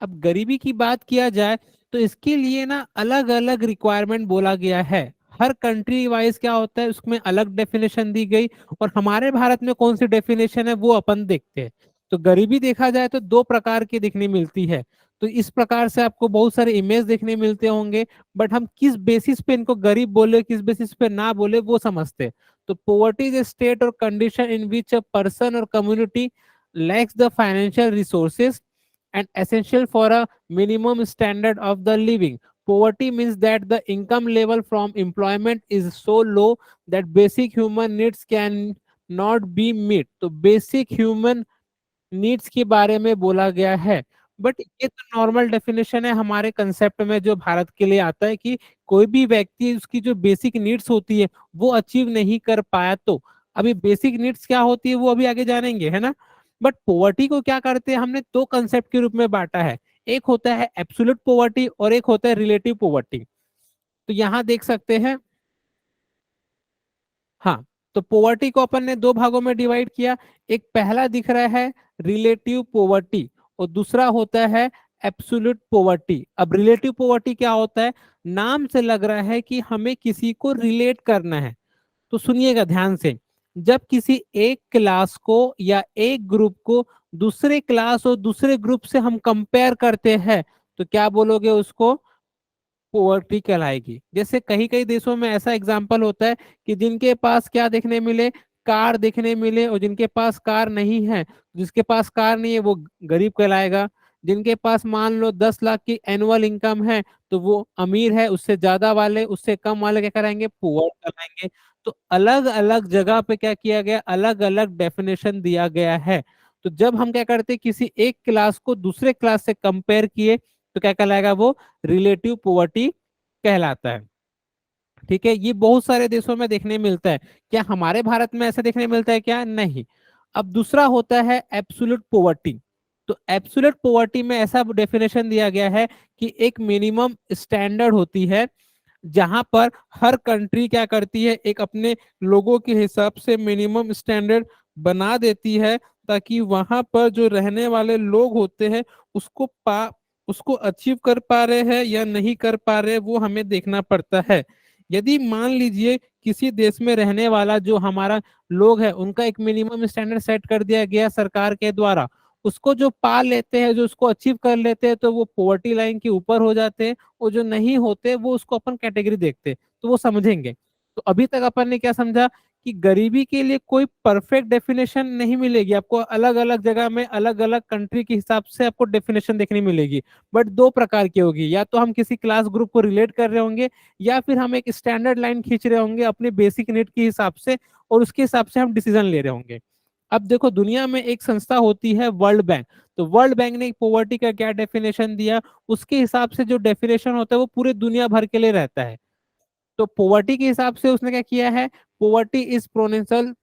अब गरीबी की बात किया जाए तो इसके लिए ना अलग अलग रिक्वायरमेंट बोला गया है। हर कंट्री वाइज क्या होता है उसमें अलग डेफिनेशन दी गई, और हमारे भारत में कौन सी डेफिनेशन है वो अपन देखते हैं। तो गरीबी देखा जाए तो दो प्रकार की दिखने मिलती है। तो इस प्रकार से आपको बहुत सारे इमेज देखने मिलते होंगे, बट हम किस बेसिस पे इनको गरीब बोले किस बेसिस पे ना बोले वो समझते हैं। तो पोवर्टी इज ए स्टेट और condition in which a person और community lacks the financial resources and essential for a minimum standard of the living. Poverty means that the income level from employment is so low that basic human needs can not be met. तो basic human needs के बारे में बोला गया है। But ये तो normal definition है हमारे कंसेप्ट में जो भारत के लिए आता है कि कोई भी व्यक्ति उसकी जो बेसिक नीड्स होती है वो अचीव नहीं कर पाया तो अभी बेसिक नीड्स क्या होती है वो अभी आगे जानेंगे, है ना। बट पोवर्टी को क्या करते हैं हमने दो कंसेप्ट के रूप में बांटा है। एक होता है एब्सोल्यूट पोवर्टी और एक होता है रिलेटिव पोवर्टी। तो यहाँ देख सकते हैं, हाँ, तो पोवर्टी को अपन ने दो भागों में डिवाइड किया। एक पहला दिख रहा है रिलेटिव पोवर्टी और दूसरा होता है एब्सोल्यूट पोवर्टी। अब रिलेटिव पोवर्टी क्या होता है, नाम से लग रहा है कि हमें किसी को रिलेट करना है। तो सुनिएगा ध्यान से, जब किसी एक क्लास को या एक ग्रुप को दूसरे क्लास और दूसरे ग्रुप से हम कंपेयर करते हैं तो क्या बोलोगे उसको, पोवर्टी कहलाएगी। जैसे कई कई देशों में ऐसा एग्जाम्पल होता है कि जिनके पास क्या देखने मिले, कार देखने मिले, और जिनके पास कार नहीं है, जिसके पास कार नहीं है वो गरीब कहलाएगा। जिनके पास मान लो 10 लाख की एनुअल इनकम है तो वो अमीर है, उससे ज्यादा वाले उससे कम वाले क्या कराएंगे, पुअर कहलाएंगे। तो अलग अलग जगह पे क्या किया गया, अलग अलग डेफिनेशन दिया गया है। तो जब हम क्या करते हैं किसी एक क्लास को दूसरे क्लास से कंपेयर किए तो क्या कहलाएगा वो, रिलेटिव पोवर्टी कहलाता है। ठीक है, ये बहुत सारे देशों में देखने मिलता है। क्या हमारे भारत में ऐसा देखने मिलता है क्या, नहीं। अब दूसरा होता है एब्सोल्यूट पोवर्टी। तो एब्सोल्यूट पोवर्टी में ऐसा डेफिनेशन दिया गया है कि एक मिनिमम स्टैंडर्ड होती है जहां पर हर कंट्री क्या करती है, एक अपने लोगों के हिसाब से मिनिमम स्टैंडर्ड बना देती है, ताकि वहां पर जो रहने वाले लोग होते हैं उसको उसको अचीव कर पा रहे हैं या नहीं कर पा रहे वो हमें देखना पड़ता है। यदि मान लीजिए किसी देश में रहने वाला जो हमारा लोग है उनका एक मिनिमम स्टैंडर्ड सेट कर दिया गया सरकार के द्वारा, उसको जो पा लेते हैं जो उसको अचीव कर लेते हैं तो वो पॉवर्टी लाइन के ऊपर हो जाते हैं, और जो नहीं होते वो उसको अपन कैटेगरी देखते हैं, तो वो समझेंगे। तो अभी तक अपन ने क्या समझा कि गरीबी के लिए कोई परफेक्ट डेफिनेशन नहीं मिलेगी आपको, अलग अलग जगह में अलग अलग कंट्री के हिसाब से आपको डेफिनेशन देखने मिलेगी। बट दो प्रकार की होगी, या तो हम किसी क्लास ग्रुप को रिलेट कर रहे होंगे या फिर हम एक स्टैंडर्ड लाइन खींच रहे होंगे अपने बेसिक नीड के हिसाब से, और उसके हिसाब से हम डिसीजन ले रहे होंगे। अब देखो दुनिया में एक संस्था होती है वर्ल्ड बैंक। तो वर्ल्ड बैंक ने पॉवर्टी का क्या डेफिनेशन दिया, उसके हिसाब से जो डेफिनेशन होता है वो पूरे दुनिया भर के लिए रहता है। तो पॉवर्टी के हिसाब से उसने क्या किया है, poverty is pronounced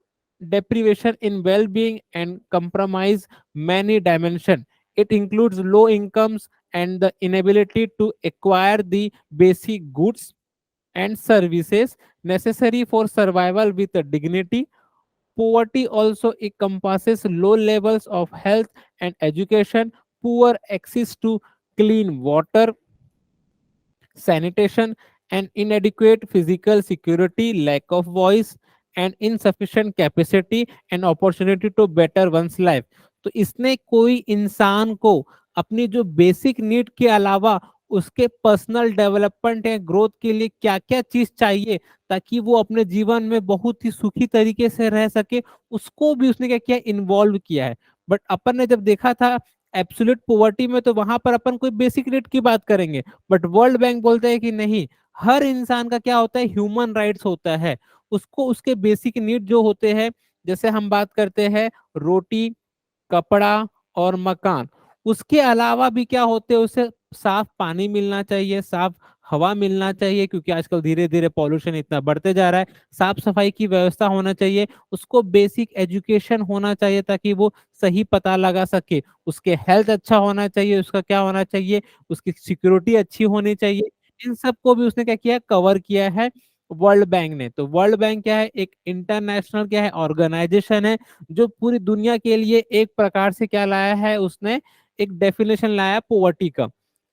deprivation in well-being and compromise many dimension. It includes low incomes and the inability to acquire the basic goods and services necessary for survival with dignity. Poverty also encompasses low levels of health and education, poor access to clean water, sanitation, and inadequate physical security, lack of voice, and insufficient capacity and opportunity to better one's life. तो इसने कोई इंसान को अपनी जो basic need के अलावा उसके पर्सनल डेवलपमेंट या ग्रोथ के लिए क्या क्या चीज चाहिए ताकि वो अपने जीवन में बहुत ही सुखी तरीके से रह सके, उसको भी उसने क्या किया, इन्वॉल्व किया है। बट अपन ने जब देखा था एब्सोल्यूट पॉवर्टी में तो वहां पर अपन कोई बेसिक नीड की बात करेंगे, बट वर्ल्ड बैंक बोलता है कि नहीं, हर इंसान का क्या होता है, ह्यूमन राइट्स होता है। उसको उसके बेसिक नीड जो होते हैं, जैसे हम बात करते हैं रोटी, कपड़ा और मकान, उसके अलावा भी क्या होते हैं, उसे साफ पानी मिलना चाहिए, साफ हवा मिलना चाहिए, क्योंकि आजकल धीरे धीरे पॉल्यूशन इतना बढ़ते जा रहा है। साफ सफाई की व्यवस्था होना चाहिए, उसको बेसिक एजुकेशन होना चाहिए ताकि वो सही पता लगा सके, उसके हेल्थ अच्छा होना चाहिए, उसका क्या होना चाहिए, उसकी सिक्योरिटी अच्छी होनी चाहिए। इन सबको भी उसने क्या किया, कवर किया है वर्ल्ड बैंक ने। तो वर्ल्ड बैंक क्या है, एक इंटरनेशनल क्या है, ऑर्गेनाइजेशन है जो पूरी दुनिया के लिए एक प्रकार से क्या लाया है उसने, एक डेफिनेशन लाया पॉवर्टी का।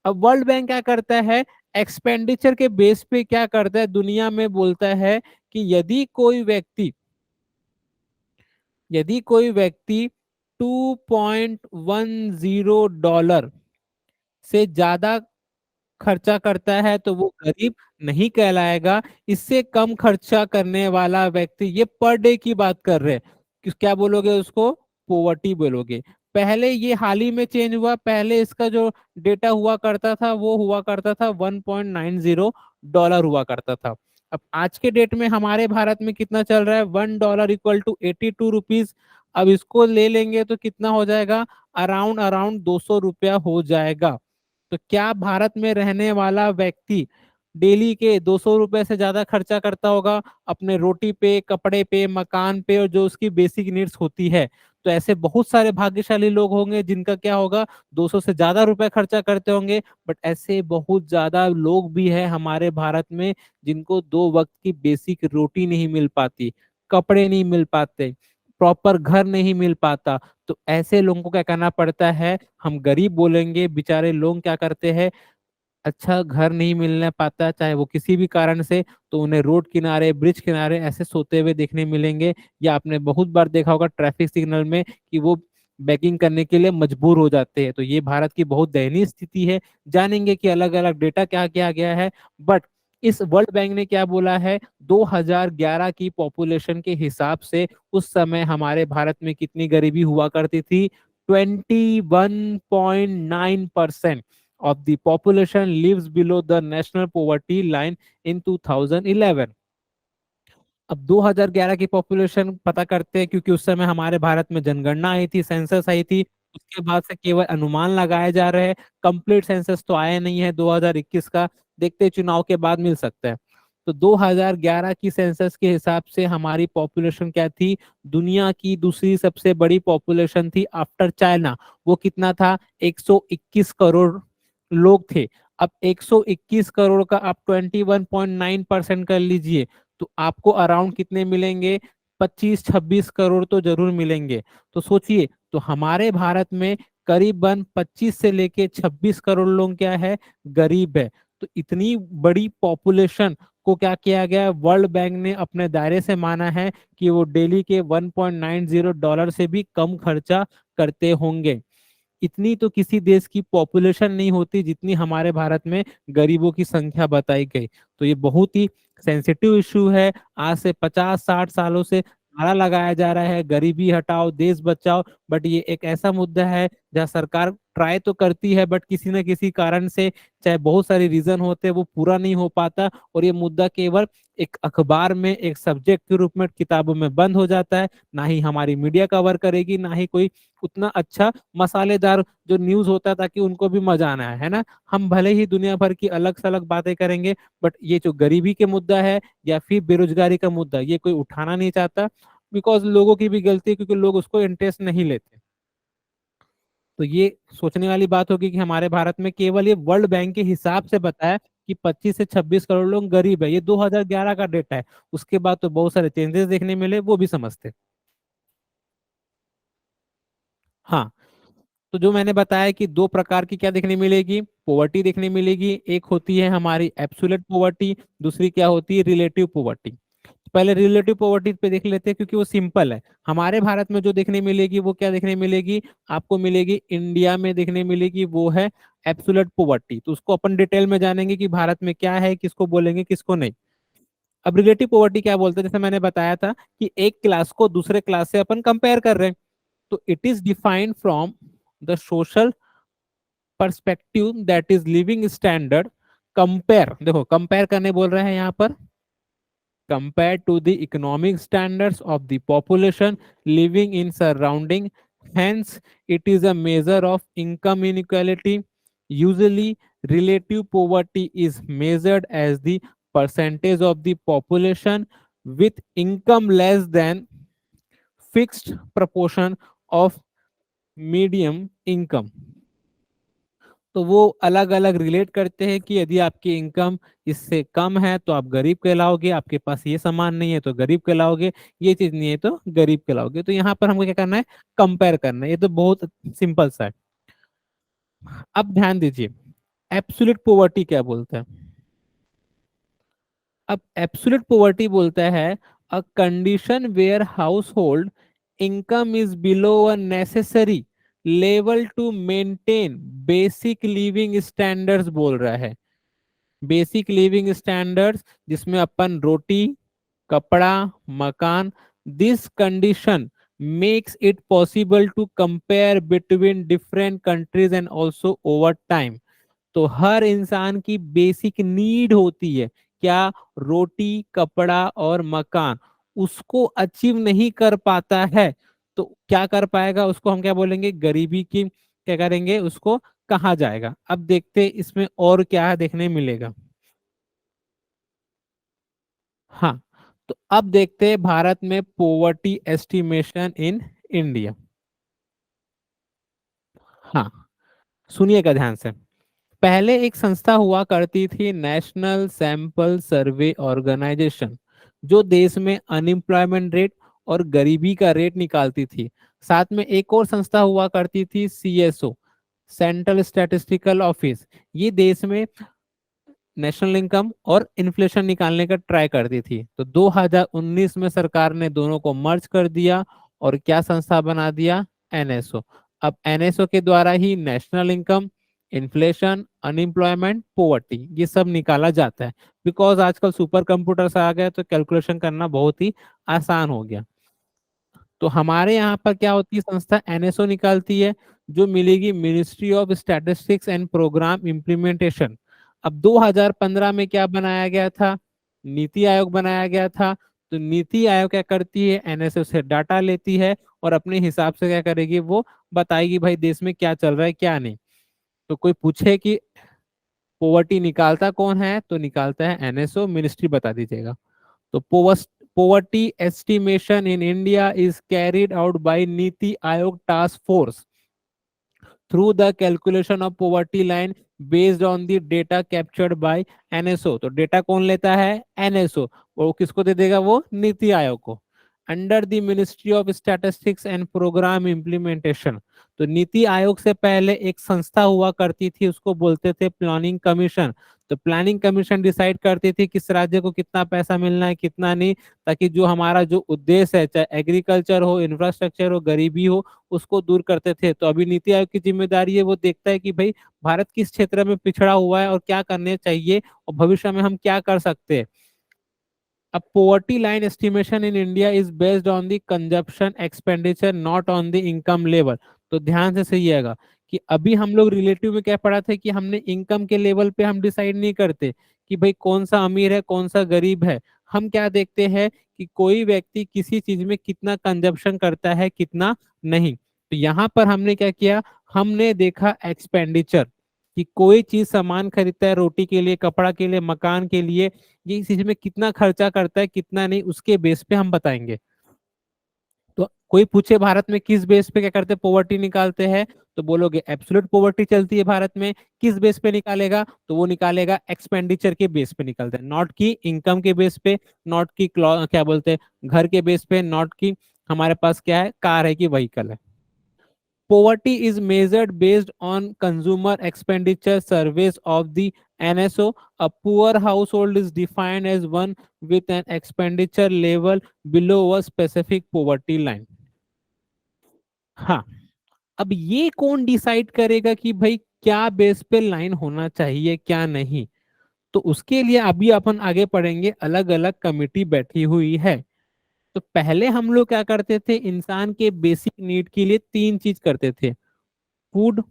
अब वर्ल्ड बैंक क्या करता है, एक्सपेंडिचर के बेस पे क्या करता है, दुनिया में बोलता है कि यदि कोई व्यक्ति $2.10 से ज्यादा खर्चा करता है तो वो गरीब नहीं कहलाएगा। इससे कम खर्चा करने वाला व्यक्ति, ये पर डे की बात कर रहे हैं, क्या बोलोगे उसको, पोवर्टी बोलोगे। पहले ये हाल ही में चेंज हुआ, पहले इसका जो डेटा हुआ करता था वो हुआ करता था $1.90 हुआ करता था। अब आज के डेट में हमारे भारत में कितना चल रहा है, $1 इक्वल टू 82 रुपीज। अब इसको ले लेंगे तो कितना हो जाएगा, अराउंड अराउंड $200 हो जाएगा। तो क्या भारत में रहने वाला व्यक्ति डेली के $200 से ज्यादा खर्चा करता होगा अपने रोटी पे, कपड़े पे, मकान पे, और जो उसकी बेसिक नीड्स होती है? तो ऐसे बहुत सारे भाग्यशाली लोग होंगे जिनका क्या होगा, 200 से ज्यादा रुपए खर्चा करते होंगे। बट ऐसे बहुत ज्यादा लोग भी हैं हमारे भारत में जिनको 2 वक्त की बेसिक रोटी नहीं मिल पाती, कपड़े नहीं मिल पाते, प्रॉपर घर नहीं मिल पाता। तो ऐसे लोगों को क्या करना पड़ता है, हम गरीब बोलेंगे। बेचारे लोग क्या करते हैं, अच्छा घर नहीं मिलने पाता चाहे वो किसी भी कारण से, तो उन्हें रोड किनारे, ब्रिज किनारे ऐसे सोते हुए देखने मिलेंगे। या आपने बहुत बार देखा होगा ट्रैफिक सिग्नल में कि वो बेगिंग करने के लिए मजबूर हो जाते हैं। तो ये भारत की बहुत दयनीय स्थिति है। जानेंगे कि अलग अलग डेटा क्या किया गया है। बट इस वर्ल्ड बैंक ने क्या बोला है, 2011 की पॉपुलेशन के हिसाब से उस समय हमारे भारत में कितनी गरीबी हुआ करती थी, 21.9% of the population lives below the national poverty line in 2011। अब 2011 की पॉपुलेशन पता करते हैं क्योंकि उस समय हमारे भारत में जनगणना आई थी, सेंसस आई थी। उसके बाद से केवल अनुमान लगाए जा रहे हैं, कंप्लीट सेंसस तो आया नहीं है 2021 का। देखते हैं, चुनाव के बाद मिल सकता है। तो 2011 की सेंसस के हिसाब से हमारी पॉपुलेशन क्या थी, दुनिया की दूसरी सबसे बड़ी पॉपुलेशन थी आफ्टर चाइना। वो कितना था, 121 करोड़ लोग थे। अब 121 करोड़ का आप 21.9% कर लीजिए, तो आपको अराउंड कितने मिलेंगे, 25-26 करोड़ तो जरूर मिलेंगे। तो सोचिए, तो हमारे भारत में करीबन 25 से लेके 26 करोड़ लोग क्या है, गरीब है। तो इतनी बड़ी पॉपुलेशन को क्या किया गया, वर्ल्ड बैंक ने अपने दायरे से माना है कि वो डेली के $1.90 से भी कम खर्चा करते होंगे। इतनी तो किसी देश की पॉपुलेशन नहीं होती जितनी हमारे भारत में गरीबों की संख्या बताई गई। तो ये बहुत ही सेंसिटिव इशू है। आज से 50-60 सालों से नारा लगाया जा रहा है, गरीबी हटाओ देश बचाओ। बट ये एक ऐसा मुद्दा है जहाँ सरकार ट्राई तो करती है, बट किसी न किसी कारण से, चाहे बहुत सारे रीजन होते हैं, वो पूरा नहीं हो पाता। और ये मुद्दा केवल एक अखबार में एक सब्जेक्ट के रूप में किताबों में बंद हो जाता है। ना ही हमारी मीडिया कवर करेगी, ना ही कोई उतना अच्छा मसालेदार जो न्यूज होता है ताकि उनको भी मजा आना है ना। हम भले ही दुनिया भर की अलग सलग बातें करेंगे, बट ये जो गरीबी के मुद्दा है या फिर बेरोजगारी का मुद्दा, ये कोई उठाना नहीं चाहता। बिकॉज लोगों की भी गलती है, क्योंकि लोग उसको इंटरेस्ट नहीं लेते। तो ये सोचने वाली बात होगी कि हमारे भारत में केवल ये वर्ल्ड बैंक के हिसाब से बताया कि 25 से 26 करोड़ लोग गरीब है। ये 2011 का डेटा है। उसके बाद तो बहुत सारे चेंजेस देखने मिले, वो भी समझते। हाँ, तो जो मैंने बताया कि 2 प्रकार की क्या देखने मिलेगी, पोवर्टी देखने मिलेगी। एक होती है हमारी एब्सोल्यूट पोवर्टी, दूसरी क्या होती है, रिलेटिव पोवर्टी। पहले रिलेटिव पोवर्टी पे देख लेते हैं क्योंकि वो सिंपल है। हमारे भारत में जो देखने मिलेगी वो क्या देखने मिलेगी, आपको मिलेगी इंडिया में देखने मिलेगी, वो है एब्सोल्यूट पोवर्टी। तो उसको अपन डिटेल में जानेंगे कि भारत में क्या है, किसको बोलेंगे किसको नहीं। अब रिलेटिव पोवर्टी क्या बोलते हैं, जैसे मैंने बताया था कि एक क्लास को दूसरे क्लास से अपन कंपेयर कर रहे हैं। तो it is defined from the social perspective that is living standard compare, देखो कंपेयर करने बोल रहे हैं यहाँ पर, compared to the economic standards of the population living in surrounding. Hence, it is a measure of income inequality. Usually, relative poverty is measured as the percentage of the population with income less than fixed proportion of medium income। तो वो अलग अलग relate करते हैं कि यदि आपकी income इससे कम है तो आप गरीब कहलाओगे, आपके पास ये सामान नहीं है तो गरीब कहलाओगे, ये चीज नहीं है तो गरीब कहलाओगे। तो यहाँ पर हमको क्या करना है, कंपेयर करना है। ये तो बहुत सिंपल सा है। अब ध्यान दीजिए, एब्सोल्यूट पोवर्टी क्या बोलता है। अब एब्सोल्यूट पोवर्टी बोलता है a condition where household income is below a necessary level to maintain basic living standards बोल रहा है। बेसिक लिविंग स्टैंडर्ड्स जिसमें अपन रोटी, कपड़ा, मकान, this condition makes it possible to compare between different countries and also over time। तो हर इंसान की basic need होती है क्या, रोटी, कपड़ा और मकान, उसको अचीव नहीं कर पाता है तो क्या कर पाएगा, उसको हम क्या बोलेंगे, गरीबी की क्या करेंगे, उसको कहा जाएगा। अब देखते हैं इसमें और क्या देखने मिलेगा। हाँ, तो अब देखते हैं भारत में पोवर्टी एस्टिमेशन इन इंडिया। हाँ, सुनिएगा ध्यान से। पहले एक संस्था हुआ करती थी, नेशनल सैंपल सर्वे ऑर्गेनाइजेशन, जो देश में अनएम्प्लॉयमेंट रेट और गरीबी का रेट निकालती थी। साथ में एक और संस्था हुआ करती थी, सीएसओ, सेंट्रल स्टैटिस्टिकल ऑफिस, ये देश में नेशनल इनकम और इन्फ्लेशन निकालने का ट्राई करती थी। तो 2019 में सरकार ने दोनों को मर्ज कर दिया और क्या संस्था बना दिया, एनएसओ। अब एनएसओ के द्वारा ही national income, inflation, unemployment, poverty, ये सब निकाला जाता है। बिकॉज आजकल सुपर कंप्यूटर्स आ गए तो कैलकुलेशन करना बहुत ही आसान हो गया। तो हमारे यहाँ पर क्या होती है, संस्था एनएसओ निकालती है, जो मिलेगी ministry of statistics and programme implementation. अब 2015 में क्या बनाया गया था, नीति आयोग बनाया गया था। तो नीति आयोग क्या करती है, एनएसओ से डाटा लेती है और अपने हिसाब से क्या करेगी, वो बताएगी भाई देश में क्या चल रहा है क्या नहीं। तो कोई पूछे कि पोवर्टी निकालता कौन है, तो निकालता है एनएसओ, मिनिस्ट्री बता दीजिएगा। तो poverty estimation in India is carried out by Niti Aayog task force through the calculation of poverty line based on the data captured by NSO। तो डेटा कौन लेता है, NSO। वो किसको दे देगा, वो नीति आयोग को, under the ministry of statistics and programme implementation. तो नीति आयोग से पहले एक संस्था हुआ करती थी, उसको बोलते थे प्लानिंग कमीशन। तो प्लानिंग कमीशन डिसाइड करती थी किस राज्य को कितना पैसा मिलना है कितना नहीं, ताकि जो हमारा जो उद्देश्य है, चाहे एग्रीकल्चर हो, इंफ्रास्ट्रक्चर हो, गरीबी हो, उसको दूर करते थे। तो अभी नीति आयोग की जिम्मेदारी है, वो देखता है कि भाई भारत किस क्षेत्र में पिछड़ा हुआ है और क्या करने चाहिए और भविष्य में हम क्या कर सकते हैं। अब poverty line estimation in India is based on the consumption expenditure not on the income level। तो ध्यान से सहिएगा कि अभी हम लोग रिलेटिव में क्या पढ़ा था कि हमने इनकम के लेवल पे हम डिसाइड नहीं करते कि भाई कौन सा अमीर है कौन सा गरीब है। हम क्या देखते हैं कि कोई व्यक्ति किसी चीज में कितना कंजप्शन करता है कितना नहीं। तो यहाँ पर हमने क्या किया, हमने देखा एक्सपेंडिचर, कि कोई चीज सामान खरीदता है, रोटी के लिए, कपड़ा के लिए, मकान के लिए, ये इस चीज में कितना खर्चा करता है कितना नहीं, उसके बेस पे हम बताएंगे। तो कोई पूछे भारत में किस बेस पे क्या करते हैं, पोवर्टी निकालते हैं, तो बोलोगे एब्सोल्यूट पोवर्टी चलती है भारत में। किस बेस पे निकालेगा, तो वो निकालेगा एक्सपेंडिचर के बेस पे निकलता है, नॉट की इनकम के बेस पे, नॉट की क्या बोलते हैं घर के बेस पे, नॉट की हमारे पास क्या है, कार है कि व्हीकल है। Poverty is measured based on consumer expenditure surveys of the NSO. A poor household is defined as one with an expenditure level below a specific poverty line। हाँ, अब ये कौन डिसाइड करेगा कि भाई क्या बेस पे लाइन होना चाहिए क्या नहीं। तो उसके लिए अभी अपन आगे पढ़ेंगे, अलग अलग कमिटी बैठी हुई है। तो पहले हम लोग क्या करते थे, इंसान के बेसिक नीड के लिए तीन चीज करते थे, फूड,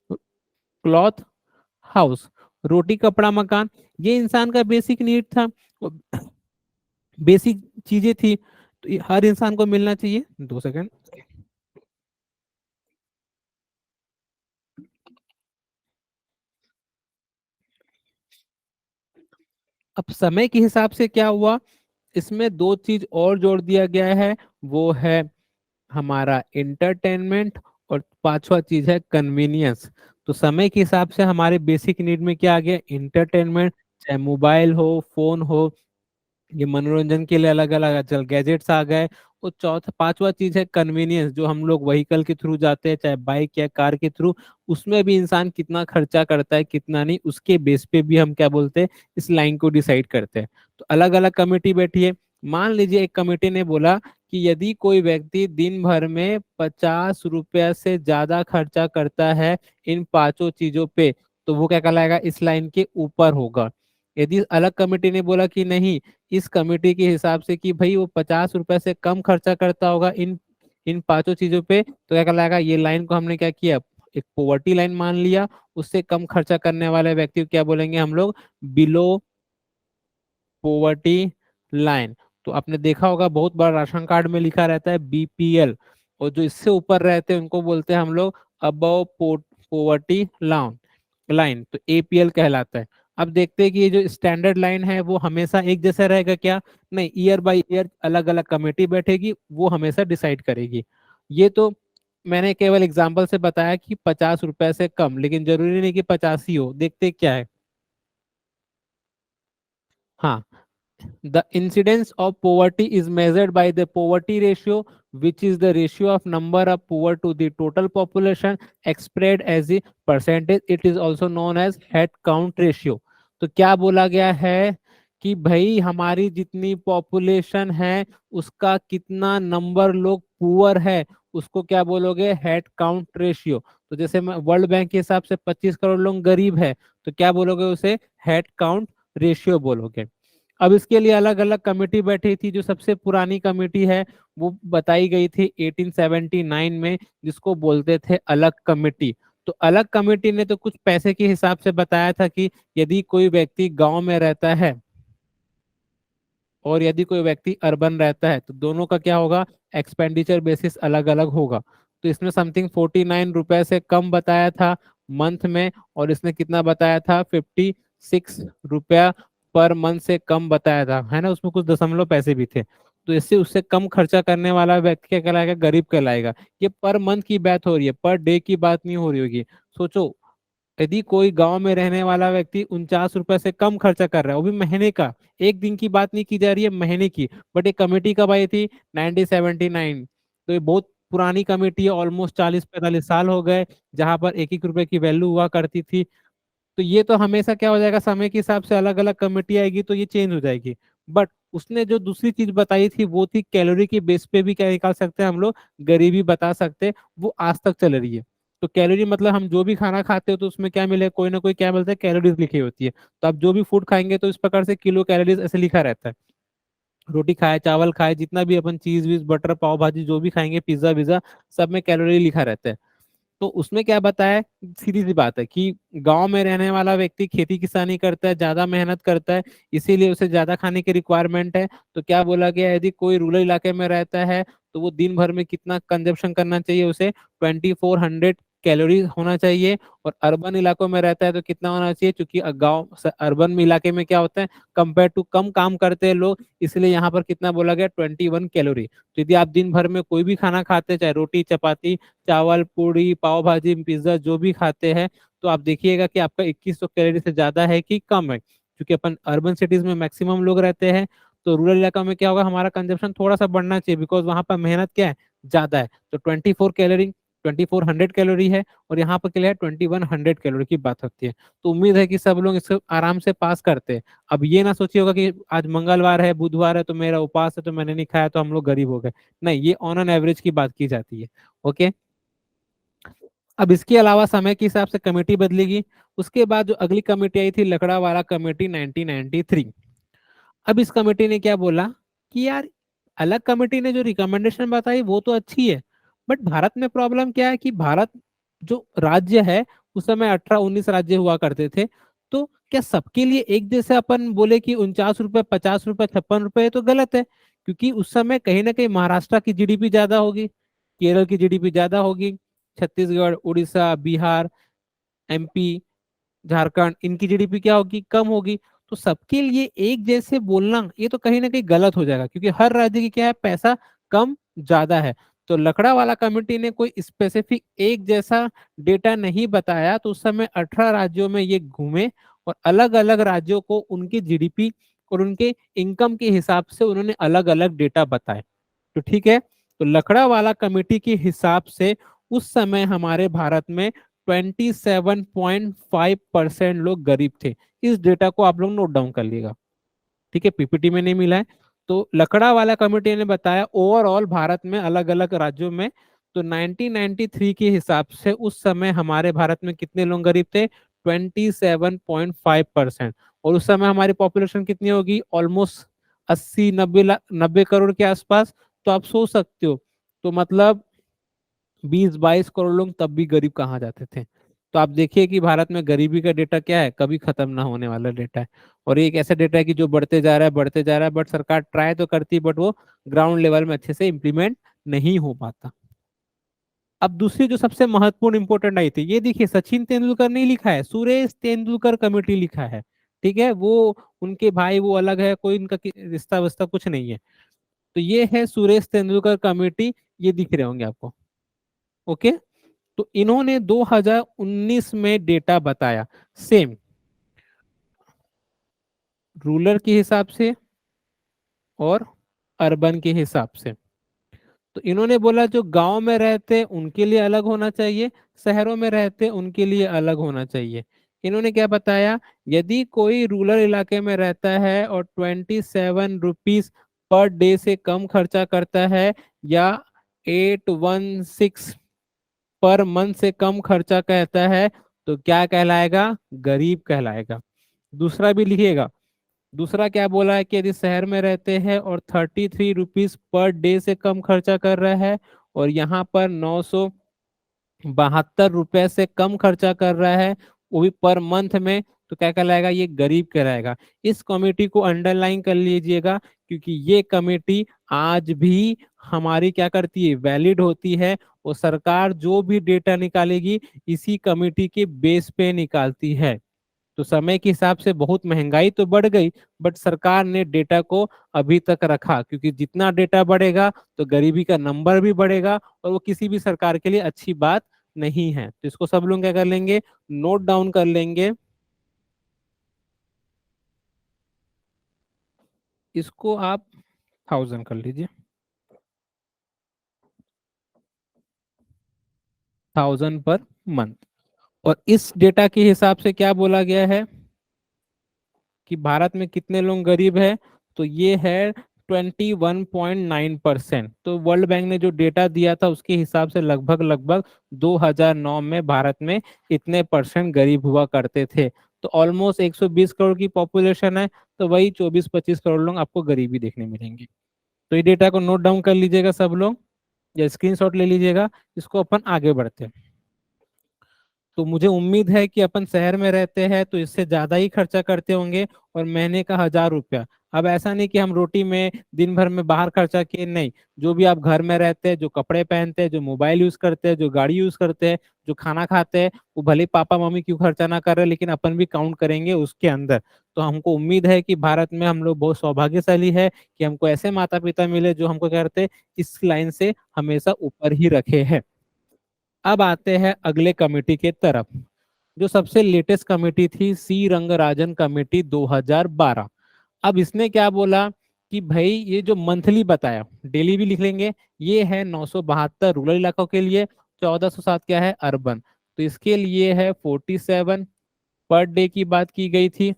क्लॉथ, हाउस, रोटी कपड़ा मकान। ये इंसान का बेसिक नीड था, बेसिक चीजें थी, तो ये हर इंसान को मिलना चाहिए। 2 सेकंड। अब समय के हिसाब से क्या हुआ, इसमें दो चीज और जोड़ दिया गया है, वो है हमारा इंटरटेनमेंट और पांचवा चीज है कन्वीनियंस। तो समय के हिसाब से हमारे बेसिक नीड में क्या आ गया, इंटरटेनमेंट, चाहे मोबाइल हो, फोन हो, ये मनोरंजन के लिए अलग अलग आजकल गैजेट्स आ गए। और चौथा पांचवा चीज है कन्वीनियंस, जो हम लोग व्हीकल के थ्रू जाते हैं, चाहे बाइक या कार के थ्रू, उसमें भी इंसान कितना खर्चा करता है कितना नहीं, उसके बेस पे भी हम क्या बोलते हैं, इस लाइन को डिसाइड करते हैं। तो अलग अलग कमेटी बैठी है। मान लीजिए एक कमेटी ने बोला कि यदि कोई व्यक्ति दिन भर में 50 रुपया से ज्यादा खर्चा करता है इन पांचों चीजों पे, तो वो क्या कहलाएगा, इस लाइन के ऊपर होगा। यदि अलग कमेटी ने बोला कि नहीं, इस कमेटी के हिसाब से कि भाई वो 50 रुपए से कम खर्चा करता होगा इन इन पांचों चीजों पे, तो क्या कहलाएगा, ये लाइन को हमने क्या किया, एक पोवर्टी लाइन मान लिया। उससे कम खर्चा करने वाले व्यक्ति को क्या बोलेंगे हम लोग, बिलो पोवर्टी लाइन। तो आपने देखा होगा बहुत बार राशन कार्ड में लिखा रहता है बीपीएल, और जो इससे ऊपर रहते हैं उनको बोलते हैं हम लोग अबव पोवर्टी लाइन लाइन, तो एपीएल कहलाता है। अब देखते हैं कि ये जो स्टैंडर्ड लाइन है वो हमेशा एक जैसा रहेगा क्या, नहीं, ईयर बाय ईयर अलग अलग कमेटी बैठेगी, वो हमेशा डिसाइड करेगी। ये तो मैंने केवल एग्जांपल से बताया कि 50 रुपए से कम, लेकिन जरूरी नहीं कि 50 ही हो, देखते क्या है। हाँ, the incidence of poverty is measured by the poverty ratio, which is the ratio of number of poor to the total population expressed as the percentage. It is also known as head count ratio. तो क्या बोला गया है कि भाई हमारी जितनी population है उसका कितना नंबर लोग पुअर है, उसको क्या बोलोगे, हेड काउंट रेशियो। तो जैसे वर्ल्ड बैंक के हिसाब से 25 करोड़ लोग गरीब है, तो क्या बोलोगे उसे, हेड काउंट रेशियो बोलोगे। अब इसके लिए अलग अलग कमेटी बैठी थी। जो सबसे पुरानी कमेटी है वो बताई गई थी 1879 में, जिसको बोलते थे अलग कमेटी। तो अलग कमेटी ने तो कुछ पैसे के हिसाब से बताया था कि यदि कोई व्यक्ति गांव में रहता है और यदि कोई व्यक्ति अर्बन रहता है, तो दोनों का क्या होगा, एक्सपेंडिचर बेसिस अलग अलग होगा। तो इसने समथिंग 49 रुपए से कम बताया था मंथ में, और इसने कितना बताया था, 56 रुपया पर मंथ से कम बताया था, है ना, उसमें कुछ दशमलव पैसे भी थे। तो इससे उससे कम खर्चा करने वाला व्यक्ति क्या कहलाएगा, गरीब कहलाएगा। ये पर मंथ की बात हो रही है, पर डे की बात नहीं हो रही होगी। सोचो, यदि कोई गांव में रहने वाला व्यक्ति 49 रुपए से कम खर्चा कर रहा है, वो भी महीने का, एक दिन की बात नहीं की जा रही है, महीने की। बट एक कमेटी कब आई थी, 1979। तो ये बहुत पुरानी कमेटी है, ऑलमोस्ट 40-45 साल हो गए, जहां पर एक एक रुपए की वैल्यू हुआ करती थी। तो ये तो हमेशा क्या हो जाएगा, समय के हिसाब से अलग अलग कमेटी आएगी तो ये चेंज हो जाएगी। बट उसने जो दूसरी चीज बताई थी वो थी कैलोरी की बेस पे भी क्या निकाल सकते हैं हम लोग, गरीबी बता सकते हैं। वो आज तक चल रही है। तो कैलोरी मतलब हम जो भी खाना खाते हो तो उसमें क्या मिले, कोई ना कोई क्या बोलते हैं, कैलोरीज लिखी होती है। तो आप जो भी फूड खाएंगे तो इस प्रकार से किलो कैलोरीज ऐसे लिखा रहता है। रोटी खाए, चावल खाए, जितना भी अपन चीज वीज बटर पाव भाजी जो भी खाएंगे, पिज्जा विज्जा, सब में कैलोरी लिखा रहता है। तो उसमें क्या बताया, सीधी सी बात है कि गांव में रहने वाला व्यक्ति खेती किसानी करता है, ज्यादा मेहनत करता है, इसीलिए उसे ज्यादा खाने की रिक्वायरमेंट है। तो क्या बोला गया है, यदि कोई रूरल इलाके में रहता है तो वो दिन भर में कितना कंजप्शन करना चाहिए, उसे 2400 कैलोरी होना चाहिए। और अर्बन इलाकों में रहता है तो कितना होना चाहिए, क्योंकि गांव अर्बन में इलाके में क्या होता है, कंपेयर टू कम काम करते हैं लोग, इसलिए यहाँ पर कितना बोला गया, 21 कैलोरी। तो यदि आप दिन भर में कोई भी खाना खाते हैं, चाहे रोटी चपाती, चावल पूड़ी पाव भाजी पिज्जा जो भी खाते हैं, तो आप देखिएगा कि आपका 2100 कैलोरी से ज्यादा है कि कम है। क्योंकि अपन अर्बन सिटीज में मैक्सिमम लोग रहते हैं, तो रूरल इलाका में क्या होगा, हमारा कंजप्शन थोड़ा सा बढ़ना चाहिए, बिकॉज वहां पर मेहनत क्या है, ज्यादा है। तो 24 कैलोरी, 2400 कैलोरी है, और यहाँ पर क्या है, 2100 कैलोरी की बात होती है। तो उम्मीद है कि सब लोग इसको आराम से पास करते हैं। अब ये ना सोचिए होगा कि आज मंगलवार है, बुधवार है, तो मेरा उपवास है तो मैंने नहीं खाया तो हम लोग गरीब हो गए। नहीं, ये ऑन एन एवरेज की बात की जाती है। ओके। अब इसके अलावा समय के हिसाब से कमेटी बदलेगी। उसके बाद जो अगली कमेटी आई थी, लकड़ावाला कमेटी 1993। अब इस कमेटी ने क्या बोला कि यार, अलग कमेटी ने जो रिकमेंडेशन बताई वो तो अच्छी है, बट भारत में प्रॉब्लम क्या है कि भारत जो राज्य है, उस समय 18-19 राज्य हुआ करते थे। तो क्या सबके लिए एक जैसे अपन बोले कि 49 रुपए, 50 रुपए, 56 रुपए, ये तो गलत है। क्योंकि उस समय कहीं ना कहीं महाराष्ट्र की जीडीपी ज्यादा होगी, केरल की जीडीपी ज्यादा होगी, छत्तीसगढ़, उड़ीसा, बिहार, एमपी, झारखंड, इनकी जीडीपी क्या होगी, कम होगी। तो सबके लिए एक जैसे बोलना ये तो कहीं ना कहीं गलत हो जाएगा, क्योंकि हर राज्य की क्या है, पैसा कम ज्यादा है। तो लकड़ा वाला कमेटी ने कोई स्पेसिफिक एक जैसा डेटा नहीं बताया, तो उस समय 18 राज्यों में ये घूमे और अलग अलग राज्यों को उनकी जीडीपी और उनके इनकम के हिसाब से उन्होंने अलग अलग डेटा बताए। तो ठीक है, तो लकड़ावाला कमेटी के हिसाब से उस समय हमारे भारत में 27.5% लोग गरीब थे। इस डेटा को आप लोग नोट डाउन कर लीजिएगा, ठीक है, पीपीटी में नहीं मिला है। तो लकड़ा वाला कमेटी ने बताया ओवरऑल भारत में अलग अलग राज्यों में, तो 1993 के हिसाब से उस समय हमारे भारत में कितने लोग गरीब थे? 27.5%। और उस समय हमारी पॉपुलेशन कितनी होगी? ऑलमोस्ट 80-90 लाख, 90 करोड़ के आसपास। तो आप सोच सकते हो, तो मतलब 20-22 करोड़ लोग तब भी गरीब कहाँ जाते थे। तो आप देखिए कि भारत में गरीबी का डेटा क्या है, कभी खत्म ना होने वाला डेटा है। और ये एक ऐसा डेटा है कि जो बढ़ते जा रहा है, बढ़ते जा रहा है, बट सरकार ट्राई तो करती है, बट वो ग्राउंड लेवल में अच्छे से इम्प्लीमेंट नहीं हो पाता। अब दूसरी जो सबसे महत्वपूर्ण इंपोर्टेंट आई थी, ये देखिए, सचिन तेंदुलकर नहीं लिखा है, सुरेश तेंदुलकर कमेटी लिखा है। ठीक है, वो उनके भाई वो अलग है, कोई इनका रिश्ता वस्ता कुछ नहीं है। तो ये है सुरेश तेंदुलकर कमेटी, ये दिख रहे होंगे आपको। ओके, तो इन्होंने 2019 में डेटा बताया, सेम रूरल के हिसाब से और अर्बन के हिसाब से। तो इन्होंने बोला जो गांव में रहते उनके लिए अलग होना चाहिए, शहरों में रहते उनके लिए अलग होना चाहिए। इन्होंने क्या बताया, यदि कोई रूरल इलाके में रहता है और 27 रुपीज पर डे से कम खर्चा करता है, या 816 पर मंथ से कम खर्चा कहता है, तो क्या कहलाएगा? गरीब कहलाएगा। दूसरा भी लिखिएगा, दूसरा क्या बोला है कि यदि शहर में रहते हैं और 33 रुपीज पर डे से कम खर्चा कर रहा है, और यहाँ पर 972 रुपए से कम खर्चा कर रहा है, वो भी पर मंथ में, तो क्या कहलाएगा? ये गरीब कहलाएगा। इस कमेटी को अंडरलाइन कर लीजिएगा, क्योंकि ये कमेटी आज भी हमारी क्या करती है? वैलिड होती है। और सरकार जो भी डेटा निकालेगी इसी कमेटी के बेस पे निकालती है। तो समय के हिसाब से बहुत महंगाई तो बढ़ गई, बट सरकार ने डेटा को अभी तक रखा, क्योंकि जितना डेटा बढ़ेगा तो गरीबी का नंबर भी बढ़ेगा, और वो किसी भी सरकार के लिए अच्छी बात नहीं है। तो इसको सब लोग क्या कर लेंगे? नोट डाउन कर लेंगे। इसको आप 1000 कर लीजिए, 1000 पर मंथ। और इस डेटा के हिसाब से क्या बोला गया है कि भारत में कितने लोग गरीब है? तो ये है 21.9%। तो वर्ल्ड बैंक ने जो डेटा दिया था उसके हिसाब से लगभग लगभग 2009 में भारत में इतने परसेंट गरीब हुआ करते थे। तो ऑलमोस्ट 120 करोड़ की पॉपुलेशन है, तो वही 24-25 करोड़ लोग आपको गरीबी देखने मिलेंगे। तो ये डेटा को नोट डाउन कर लीजिएगा सब लोग, या स्क्रीनशॉट ले लीजिएगा। इसको अपन आगे बढ़ते हैं। तो मुझे उम्मीद है कि अपन शहर में रहते हैं तो इससे ज्यादा ही खर्चा करते होंगे, और महीने का 1000 रुपया। अब ऐसा नहीं कि हम रोटी में दिन भर में बाहर खर्चा किए, नहीं। जो भी आप घर में रहते हैं, जो कपड़े पहनते हैं, जो मोबाइल यूज करते हैं, जो गाड़ी यूज करते हैं, जो खाना खाते हैं, वो भले पापा मम्मी क्यों खर्चा ना कर रहे, लेकिन अपन भी काउंट करेंगे उसके अंदर। तो हमको उम्मीद है कि भारत में हम लोग बहुत सौभाग्यशाली है कि हमको ऐसे माता पिता मिले जो हमको क्या करते हैं, इस लाइन से हमेशा ऊपर ही रखे हैं। अब आते हैं अगले कमेटी के तरफ। जो सबसे लेटेस्ट कमेटी थी, सी रंगराजन कमेटी 2012। अब इसने क्या बोला कि भाई ये जो मंथली बताया, डेली भी लिख लेंगे, ये है 972 रूरल इलाकों के लिए, 1407 क्या है? अर्बन। तो इसके लिए है 47 पर डे की बात की गई थी,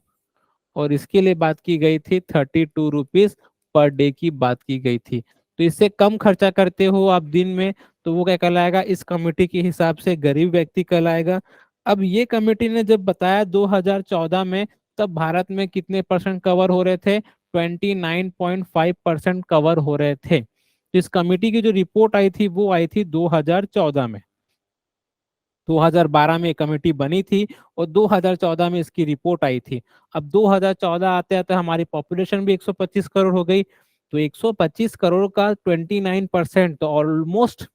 और इसके लिए बात की गई थी 32 रुपीज पर डे की बात की गई थी। तो इससे कम खर्चा करते हो आप दिन में, तो वो क्या कहलाएगा? इस कमेटी के हिसाब से गरीब व्यक्ति कहलाएगा। अब ये कमेटी ने जब बताया 2014 में, तब भारत में कितने परसेंट कवर हो रहे थे? 29.5% कवर हो रहे थे। तो इस कमेटी की जो रिपोर्ट आई थी वो आई थी 2014 में। 2012 में एक कमेटी बनी थी, और 2014 में इसकी रिपोर्ट आई थी। अब 2014 आते आते हमारी पॉपुलेशन भी 125 करोड़ हो गई। तो 125 करोड़ का 29%, तो ऑलमोस्ट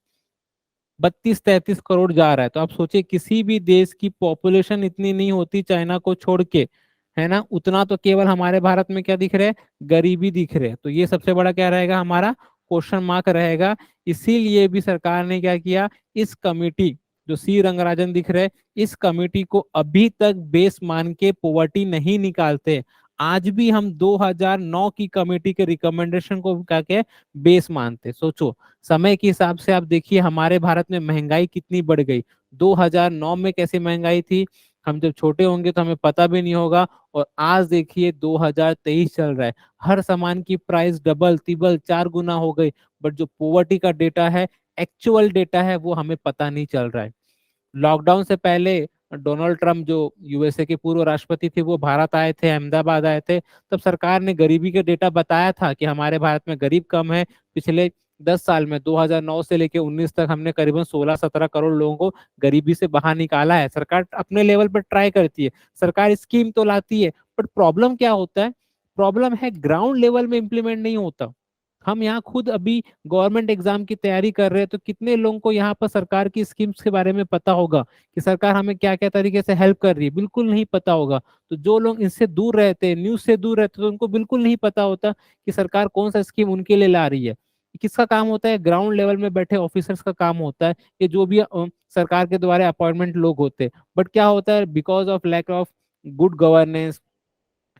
32-33 करोड़ जा रहा है। तो आप सोचिए, किसी भी देश की पॉपुलेशन इतनी नहीं होती चाइना को छोड़ के, है ना, उतना तो केवल हमारे भारत में क्या दिख रहा है? गरीबी दिख रहे है। तो ये सबसे बड़ा क्या रहेगा? हमारा क्वेश्चन मार्क रहेगा। इसीलिए भी सरकार ने क्या किया, इस कमेटी जो सी रंगराजन दिख रहे, इस कमेटी को अभी तक बेस मान के पॉवर्टी नहीं निकालते। आज भी हम 2009 की कमेटी के रिकमेंडेशन को क्या के बेस मानते। सोचो समय के हिसाब से आप देखिए हमारे भारत में महंगाई कितनी बढ़ गई। 2009 में कैसी महंगाई थी, हम जब छोटे होंगे तो हमें पता भी नहीं होगा। और आज देखिए 2023 चल रहा है, हर सामान की प्राइस डबल तिबल 4 गुना हो गई। बट जो पोवर्टी का डेटा है, एक्चुअल डेटा है, वो हमें पता नहीं चल रहा है। लॉकडाउन से पहले डोनाल्ड ट्रंप जो यूएसए के पूर्व राष्ट्रपति थे, वो भारत आए थे, अहमदाबाद आए थे। तब सरकार ने गरीबी का डेटा बताया था कि हमारे भारत में गरीब कम है। पिछले 10 साल में 2009 से लेकर 19 तक हमने करीबन 16-17 करोड़ लोगों को गरीबी से बाहर निकाला है। सरकार अपने लेवल पर ट्राई करती है, सरकार स्कीम तो लाती है, बट प्रॉब्लम क्या होता है, प्रॉब्लम है ग्राउंड लेवल में इम्प्लीमेंट नहीं होता। हम यहाँ खुद अभी गवर्नमेंट एग्जाम की तैयारी कर रहे हैं, तो कितने लोगों को यहाँ पर सरकार की स्कीम्स के बारे में पता होगा कि सरकार हमें क्या क्या तरीके से हेल्प कर रही है, बिल्कुल नहीं पता होगा। तो जो लोग इससे दूर रहते हैं, न्यूज से दूर रहते हैं, तो उनको बिल्कुल नहीं पता होता कि सरकार कौन सा स्कीम उनके लिए ला रही है। किसका काम होता है, ग्राउंड लेवल में बैठे ऑफिसर्स का काम होता है, कि जो भी सरकार के द्वारा अपॉइंटमेंट लोग होते हैं। बट क्या होता है, because of lack of good governance,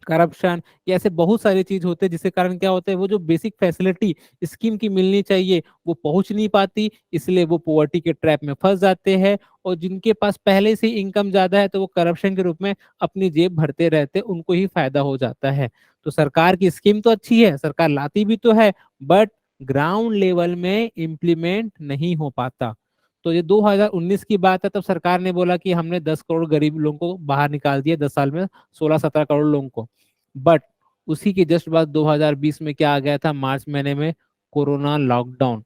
corruption, ये ऐसे बहुत सारी चीज होते हैं, जिसके कारण क्या होता है, वो जो बेसिक फैसिलिटी स्कीम की मिलनी चाहिए वो पहुंच नहीं पाती, इसलिए वो पोवर्टी के ट्रैप में फंस जाते हैं। और जिनके पास पहले से इनकम ज्यादा है, तो वो करप्शन के रूप में अपनी जेब भरते रहते, उनको ही फायदा हो जाता है। तो सरकार की स्कीम तो अच्छी है, सरकार लाती भी तो है, बट ग्राउंड लेवल में इम्प्लीमेंट नहीं हो पाता। तो ये 2019 की बात है, तब सरकार ने बोला कि हमने 10 करोड़ गरीब लोगों को बाहर निकाल दिया, 10 साल में 16-17 करोड़ लोगों को। बट उसी के जस्ट बाद 2020 में क्या आ गया था, मार्च महीने में कोरोना लॉकडाउन।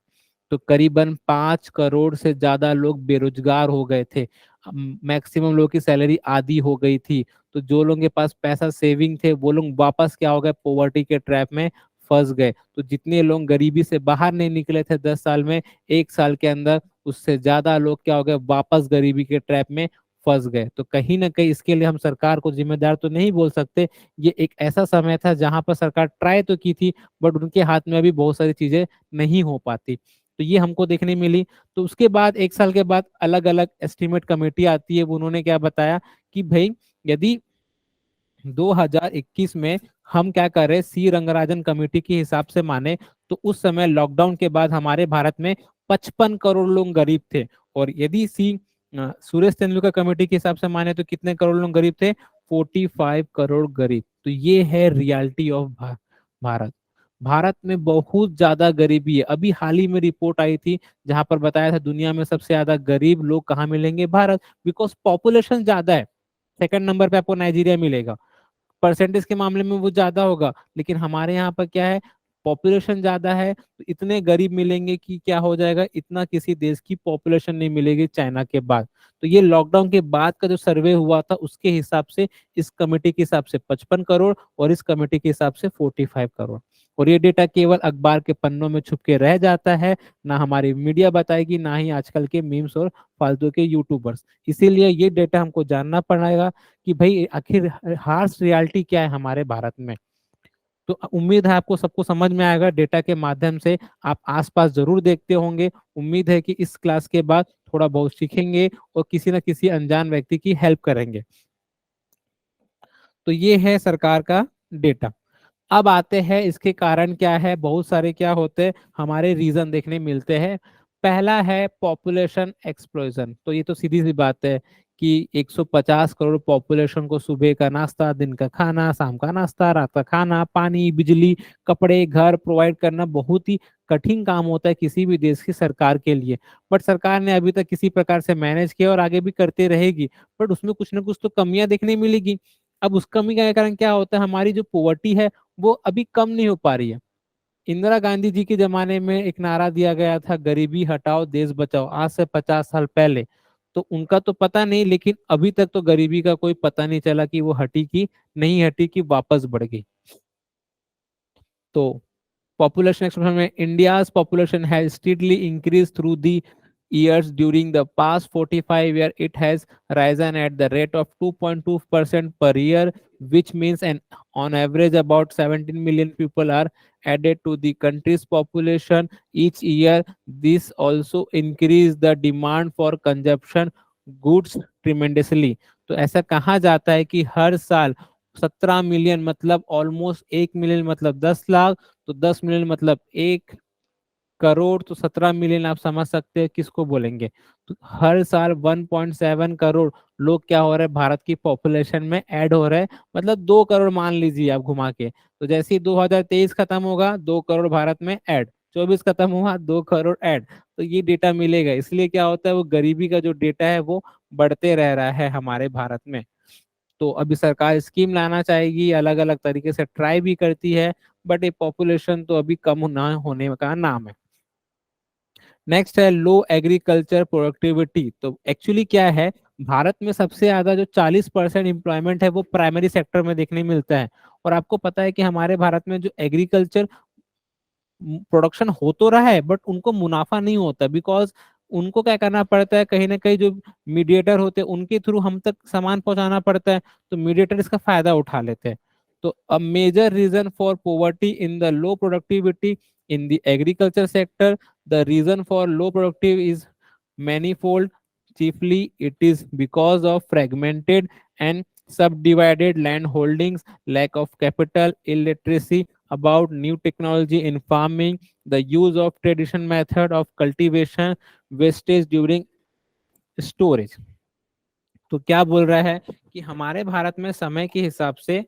तो करीबन 5 करोड़ से ज्यादा लोग बेरोजगार हो गए थे। मैक्सिमम लोगों की सैलरी आधी हो गई थी। तो जो लोगों के पास पैसा सेविंग थे, वो लोग वापस क्या हो गए, पोवर्टी के ट्रैप में फंस गए। तो जितने लोग गरीबी से बाहर नहीं निकले थे 10 साल में, 1 साल के अंदर उससे ज्यादा लोग क्या हो गए, वापस गरीबी के ट्रैप में फंस गए। तो कहीं ना कहीं इसके लिए हम सरकार को जिम्मेदार तो नहीं बोल सकते। ये एक ऐसा समय था जहां पर सरकार ट्राई तो की थी, बट उनके हाथ में अभी बहुत सारी चीजें नहीं हो पाती। तो ये हमको देखने मिली। तो उसके बाद 1 साल के बाद अलग अलग एस्टिमेट कमेटी आती है, वो उन्होंने क्या बताया कि भाई यदि 2021 में हम क्या कर रहे, सी रंगराजन कमेटी के हिसाब से माने, तो उस समय लॉकडाउन के बाद हमारे भारत में 55 करोड़ लोग गरीब थे। और यदि सुरेश तेंदुलकर कमेटी के हिसाब से माने तो कितने करोड़ लोग गरीब थे, 45 करोड़ गरीब। तो ये है रियलिटी ऑफ भारत। भारत में बहुत ज्यादा गरीबी है। अभी हाल ही में रिपोर्ट आई थी जहां पर बताया था दुनिया में सबसे ज्यादा गरीब लोग कहाँ मिलेंगे, भारत। बिकॉज पॉपुलेशन ज्यादा है, सेकंड नंबर पे आपको नाइजीरिया मिलेगा, परसेंटेज के मामले में वो ज्यादा होगा। लेकिन हमारे यहाँ पर क्या है, पॉपुलेशन ज्यादा है, तो इतने गरीब मिलेंगे कि क्या हो जाएगा, इतना किसी देश की पॉपुलेशन नहीं मिलेगी चाइना के बाद। तो ये लॉकडाउन के बाद का जो सर्वे हुआ था उसके हिसाब से, इस कमेटी के हिसाब से 55 करोड़, और इस कमेटी के हिसाब से 45 करोड़। और ये डेटा केवल अखबार के पन्नों में छुप के रह जाता है, ना हमारी मीडिया बताएगी, ना ही आजकल के मीम्स और फालतू के यूट्यूबर्स। इसीलिए ये डेटा हमको जानना पड़ेगा कि भाई आखिर हार्श रियलिटी क्या है हमारे भारत में। तो उम्मीद है आपको सबको समझ में आएगा, डेटा के माध्यम से आप आसपास जरूर देखते होंगे। उम्मीद है कि इस क्लास के बाद थोड़ा बहुत सीखेंगे और किसी न किसी अनजान व्यक्ति की हेल्प करेंगे। तो ये है सरकार का डेटा। अब आते हैं इसके कारण क्या है, बहुत सारे क्या होते हैं हमारे रीजन देखने मिलते हैं। पहला है पॉपुलेशन एक्सप्लोजन। तो ये तो सीधी सी बात है कि 150 करोड़ पॉपुलेशन को सुबह का नाश्ता, दिन का खाना, शाम का नाश्ता, रात का खाना, पानी, बिजली, कपड़े, घर प्रोवाइड करना बहुत ही कठिन काम होता है किसी भी देश की सरकार के लिए। बट सरकार ने अभी तक किसी प्रकार से मैनेज किया और आगे भी करते रहेगी। बट उसमें कुछ ना कुछ तो कमियां देखने मिलेगी। अब उस कमी का कारण क्या होता है, हमारी जो पोवर्टी है वो अभी कम नहीं हो पा रही है। इंदिरा गांधी जी के जमाने में एक नारा दिया गया था, गरीबी हटाओ देश बचाओ, आज से 50 साल पहले। तो उनका तो पता नहीं, लेकिन अभी तक तो गरीबी का कोई पता नहीं चला कि वो हटी कि नहीं हटी, कि वापस बढ़ गई। तो population expansion, India's population has steadily increased through the years. During the past 45 years, it has risen at the rate of 2.2% per year, which means an on average about 17 million people are added to the country's population each year. This also increase the demand for consumption goods tremendously. तो ऐसा कहा जाता है कि हर साल 17 million मतलब almost 1 million मतलब 10 लाख, तो 10 मिलियन मतलब 1 करोड़, तो 17 मिलियन आप समझ सकते हैं किसको बोलेंगे। तो हर साल 1.7 करोड़ लोग क्या हो रहे हैं, भारत की पॉपुलेशन में ऐड हो रहे हैं। मतलब 2 करोड़ मान लीजिए आप घुमा के। तो जैसे ही 2023 खत्म होगा, 2 करोड़ भारत में ऐड, 24 खत्म हुआ, 2 करोड़ ऐड। तो ये डेटा मिलेगा, इसलिए क्या होता है, वो गरीबी का जो डेटा है वो बढ़ते रह रहा है हमारे भारत में। तो अभी सरकार स्कीम लाना चाहेगी, अलग अलग तरीके से ट्राई भी करती है, बट ये पॉपुलेशन तो अभी कम ना होने का नाम है। नेक्स्ट है लो एग्रीकल्चर प्रोडक्टिविटी। तो एक्चुअली क्या है, भारत में सबसे ज्यादा जो 40% एम्प्लॉयमेंट है वो प्राइमरी सेक्टर में देखने मिलता है। और आपको पता है कि हमारे भारत में जो एग्रीकल्चर प्रोडक्शन हो तो रहा है, बट उनको मुनाफा नहीं होता, बिकॉज उनको क्या करना पड़ता है, कहीं ना कहीं जो मीडिएटर होते हैं उनके थ्रू हम तक सामान पहुंचाना पड़ता है, तो मीडिएटर इसका फायदा उठा लेते हैं। तो a major reason for poverty in the low productivity in the agriculture sector, the reason for low productive is manifold. chiefly it is because of fragmented and subdivided land holdings, lack of capital, illiteracy about new technology in farming, the use of traditional method of cultivation, wastage during storage। तो क्या बोल रहा है कि हमारे भारत में समय के हिसाब से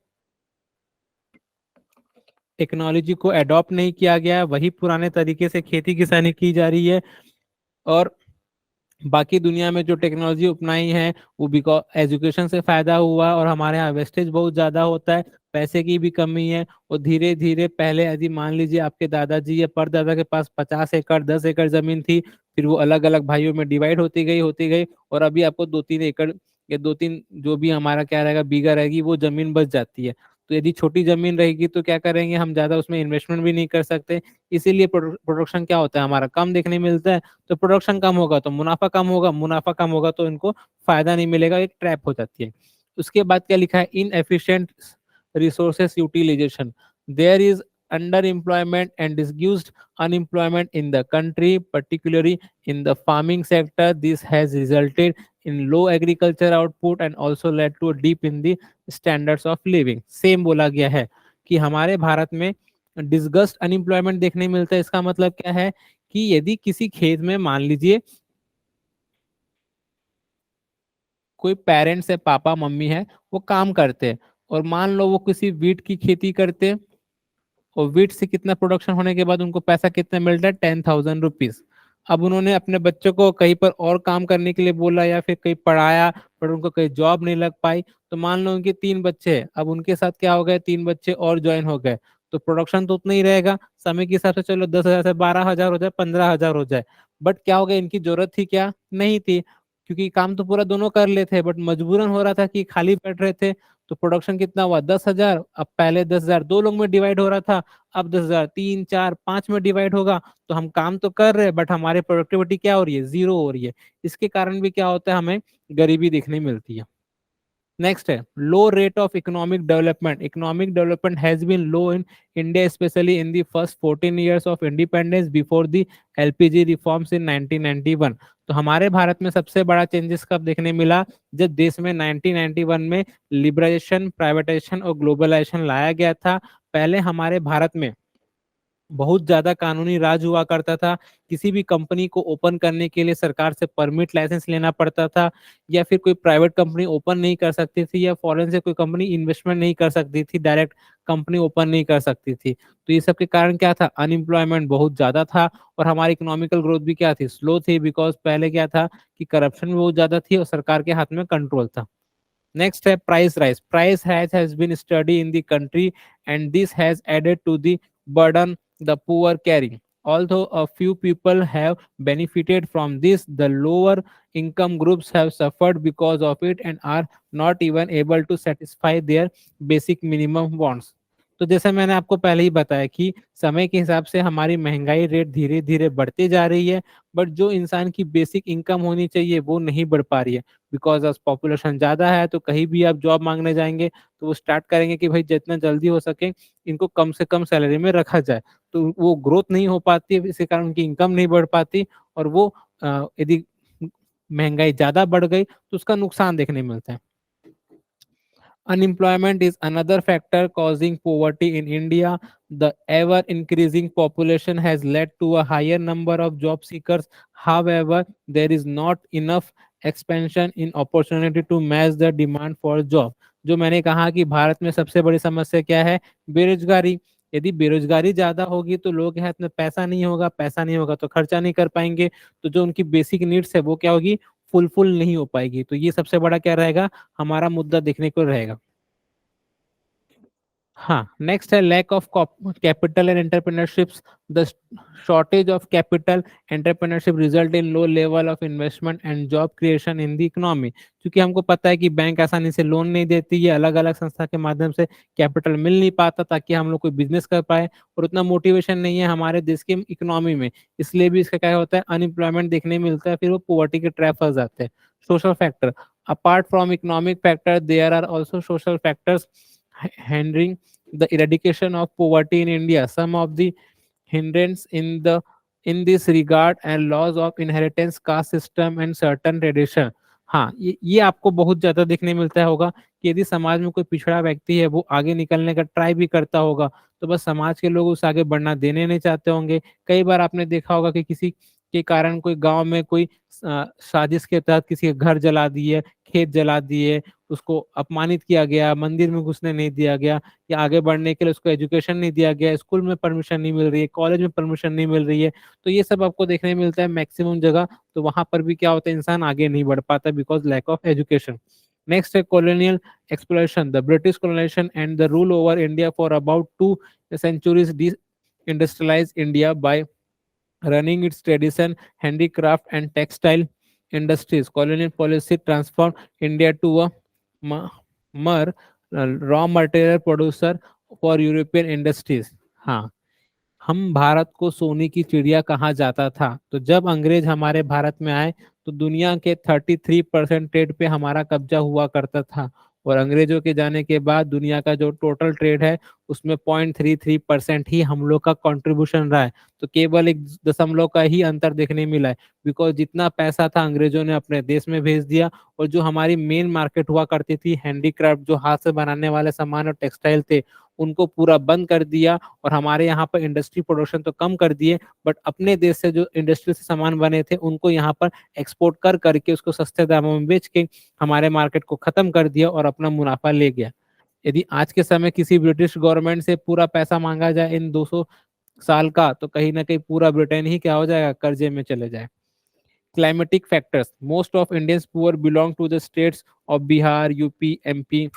टेक्नोलॉजी को एडॉप्ट नहीं किया गया, वही पुराने तरीके से खेती किसानी की जा रही है। और बाकी दुनिया में जो टेक्नोलॉजी अपनाई है वो बिकॉज एजुकेशन से फायदा हुआ, और हमारे यहाँ वेस्टेज बहुत ज्यादा होता है, पैसे की भी कमी है। और धीरे धीरे पहले यदि मान लीजिए आपके दादाजी या परदादा के पास 50 एकड़ 10 एकड़ जमीन थी, फिर वो अलग अलग भाइयों में डिवाइड होती गई, और अभी आपको 2-3 एकड़ या 2-3 जो भी हमारा क्या रहेगा बीघा रहेगी वो जमीन बच जाती है। तो यदि छोटी जमीन रहेगी तो क्या करेंगे, हम ज्यादा उसमें इन्वेस्टमेंट भी नहीं कर सकते, इसीलिए प्रोडक्शन क्या होता है हमारा कम देखने मिलता है। तो प्रोडक्शन कम होगा तो मुनाफा कम होगा, मुनाफा कम होगा तो इनको फायदा नहीं मिलेगा, एक ट्रैप हो जाती है। उसके बाद क्या लिखा है, inefficient resources utilisation, there is underemployment and disguised unemployment in the country, particularly in the farming sector. This has resulted in low agriculture output and also led to a dip in the standards of living। Same बोला गया है कि हमारे भारत में disgust unemployment देखने मिलता है। इसका मतलब क्या है कि यदि किसी खेत में मान लीजिए कोई पेरेंट्स है, पापा मम्मी है, वो काम करते हैं, और मान लो वो किसी वीट की खेती करते हैं, और वीट से कितना प्रोडक्शन होने के बाद उनको पैसा कितना मिलता है, 10,000 रुपीज। अब उन्होंने अपने बच्चों को कहीं पर और काम करने के लिए बोला या फिर कहीं पढ़ाया, पर उनको कहीं जॉब नहीं लग पाई। तो मान लो उनके 3 बच्चे हैं, अब उनके साथ क्या हो गए, 3 बच्चे और ज्वाइन हो गए, तो प्रोडक्शन तो उतना ही रहेगा। समय के हिसाब से चलो 10,000 से 12,000 हो जाए, 15,000 हो जाए, बट क्या हो गया, इनकी जरूरत थी क्या, नहीं थी, क्योंकि काम तो पूरा दोनों कर लेते, बट मजबूरन हो रहा था कि खाली बैठ रहे थे। तो प्रोडक्शन कितना हुआ, 10,000। अब पहले 10,000 दो लोग में डिवाइड हो रहा था, अब 10,000 3 4 5 में डिवाइड होगा। तो हम काम तो कर रहे हैं, बट हमारी प्रोडक्टिविटी क्या हो रही है, जीरो हो रही है। इसके कारण भी क्या होता है, हमें गरीबी दिखने मिलती है। नेक्स्ट है low rate of economic development. Economic development has been low in India especially in the first 14 years of independence before the LPG reforms in 1991। तो हमारे भारत में सबसे बड़ा चेंजेस कब देखने मिला, जब देश में 1991 में लिबराइजेशन, प्राइवेटाइजेशन और ग्लोबलाइजेशन लाया गया था। पहले हमारे भारत में बहुत ज्यादा कानूनी राज हुआ करता था। किसी भी कंपनी को ओपन करने के लिए सरकार से परमिट लाइसेंस लेना पड़ता था, या फिर कोई प्राइवेट कंपनी ओपन नहीं कर सकती थी, या फॉरेन से कोई कंपनी इन्वेस्टमेंट नहीं कर सकती थी, डायरेक्ट कंपनी ओपन नहीं कर सकती थी। तो ये सब के कारण क्या था, अनएम्प्लॉयमेंट बहुत ज्यादा था, और हमारी इकोनॉमिकल ग्रोथ भी क्या थी, स्लो थी, बिकॉज पहले क्या था कि करप्शन भी बहुत ज्यादा थी और सरकार के हाथ में कंट्रोल था। Next है price rise. Price has been studied in the country, and this has added to the burden the poor carry. Although a few people have benefited from this, the lower income groups have suffered because of it and are not even able to satisfy their basic minimum wants। तो जैसे मैंने आपको पहले ही बताया कि समय के हिसाब से हमारी महंगाई रेट धीरे धीरे बढ़ती जा रही है, बट जो इंसान की बेसिक इनकम होनी चाहिए वो नहीं बढ़ पा रही है, बिकॉज ऑफ पॉपुलेशन ज्यादा है। तो कहीं भी आप जॉब मांगने जाएंगे तो वो स्टार्ट करेंगे कि भाई जितना जल्दी हो सके इनको कम से कम सैलरी में रखा जाए। तो वो ग्रोथ नहीं हो पाती है, इसी कारण उनकी इनकम नहीं बढ़ पाती, और वो यदि महंगाई ज्यादा बढ़ गई तो उसका नुकसान देखने मिलता है। Unemployment is another factor causing poverty in India. The ever increasing population has led to a higher number of job seekers. However, there is not enough expansion in opportunity to match the demand for job. जो मैंने कहा कि भारत में सबसे बड़ी समस्या क्या है, बेरोजगारी। यदि बेरोजगारी ज्यादा होगी तो लोगों के हाथ में पैसा नहीं होगा, पैसा नहीं होगा तो खर्चा नहीं कर पाएंगे, तो जो उनकी बेसिक नीड्स है वो क्या होगी, फुलफिल नहीं हो पाएगी। तो ये सबसे बड़ा क्या रहेगा, हमारा मुद्दा देखने को रहेगा। हाँ, नेक्स्ट है lack of capital and entrepreneurships. The shortage of capital entrepreneurship result in low level of investment and job creation in the economy. क्योंकि हमको पता है कि बैंक आसानी से लोन नहीं देती, ये अलग अलग संस्था के माध्यम से कैपिटल मिल नहीं पाता ताकि हम लोग कोई बिजनेस कर पाए, और उतना मोटिवेशन नहीं है हमारे देश की इकोनॉमी में, इसलिए भी इसका क्या होता है, अनएम्प्लॉयमेंट देखने मिलता है, फिर वो पॉवर्टी के ट्रैप फंस जाते हैं। Social factor, apart from economic factor there are also social factors hindering the eradication of poverty in India. Some of the hindrance in this regard and laws of inheritance, caste system and certain tradition। हाँ, ये आपको बहुत ज्यादा देखने मिलता है होगा कि यदि समाज में कोई पिछड़ा व्यक्ति है वो आगे निकलने का ट्राई भी करता होगा, तो बस समाज के लोग उसे आगे बढ़ना देने नहीं चाहते होंगे। कई बार आपने देखा होगा कि किसी के कारण कोई गांव में कोई साजिश के तहत किसी के घर जला दिए, खेत जला दिए, उसको अपमानित किया गया, मंदिर में घुसने नहीं दिया गया, या आगे बढ़ने के लिए उसको एजुकेशन नहीं दिया गया, स्कूल में परमिशन नहीं मिल रही है, कॉलेज में परमिशन नहीं मिल रही है, तो ये सब आपको देखने मिलता है मैक्सिमम जगह। तो वहां पर भी क्या होता है, इंसान आगे नहीं बढ़ पाता because lack of education. Next है colonial exploration. The British colonization and the rule over India for about 2 centuries de-industrialized India by running its tradition, handicraft, and textile industries. Colonial policy transformed India to a ma- mer raw material producer for European industries. हाँ, हम भारत को सोने की चिड़िया कहा जाता था। तो जब अंग्रेज हमारे भारत में आए तो दुनिया के 33% ट्रेड पे हमारा कब्जा हुआ करता था, और अंग्रेजों के जाने के बाद दुनिया का जो टोटल ट्रेड है उसमें 0.33% ही हम लोग का कंट्रीब्यूशन रहा है। तो केवल 1 दशमलव का ही अंतर देखने मिला है, बिकॉज जितना पैसा था अंग्रेजों ने अपने देश में भेज दिया, और जो हमारी मेन मार्केट हुआ करती थी हैंडीक्राफ्ट, जो हाथ से बनाने वाले सामान और टेक्सटाइल थे, उनको पूरा बंद कर दिया, और हमारे यहाँ पर इंडस्ट्री प्रोडक्शन तो कम कर दिए, बट अपने देश से जो इंडस्ट्री से सामान बने थे उनको यहाँ पर एक्सपोर्ट कर करके उसको सस्ते दामों में बेच के हमारे मार्केट को खत्म कर दिया और अपना मुनाफा ले गया। यदि आज के समय किसी ब्रिटिश गवर्नमेंट से पूरा पैसा मांगा जाए इन 200 साल का, तो कहीं ना कहीं पूरा ब्रिटेन ही क्या हो जाएगा, कर्जे में चले जाए। Climatic factors, most of Indians poor belong to the states of Bihar, UP, MP,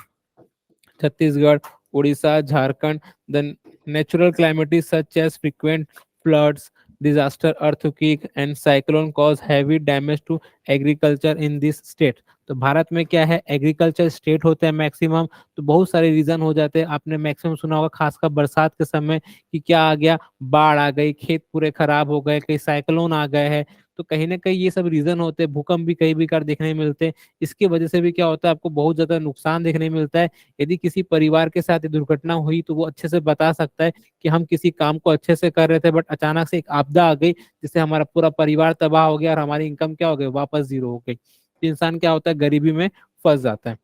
Chhattisgarh, Odisha, Jharkhand. The natural calamities such as frequent floods, disaster, earthquake, and cyclone cause heavy damage to agriculture in this state. तो भारत में क्या है, agriculture state होते हैं maximum, तो बहुत सारे reason हो जाते हैं। आपने मैक्सिमम सुना होगा खासकर बरसात के समय कि क्या आ गया, बाढ़ आ गई, खेत पूरे खराब हो गए, कई साइक्लोन आ गए हैं। तो कहीं ना कहीं ये सब रीजन होते हैं, भूकंप भी कई भी कार देखने मिलते हैं। इसकी वजह से भी क्या होता है, आपको बहुत ज्यादा नुकसान देखने मिलता है। यदि किसी परिवार के साथ ये दुर्घटना हुई तो वो अच्छे से बता सकता है कि हम किसी काम को अच्छे से कर रहे थे, बट अचानक से एक आपदा आ गई जिससे हमारा पूरा परिवार तबाह हो गया और हमारी इनकम क्या हो गई, वापस जीरो हो गई। तो इंसान क्या होता है, गरीबी में फंस जाता है।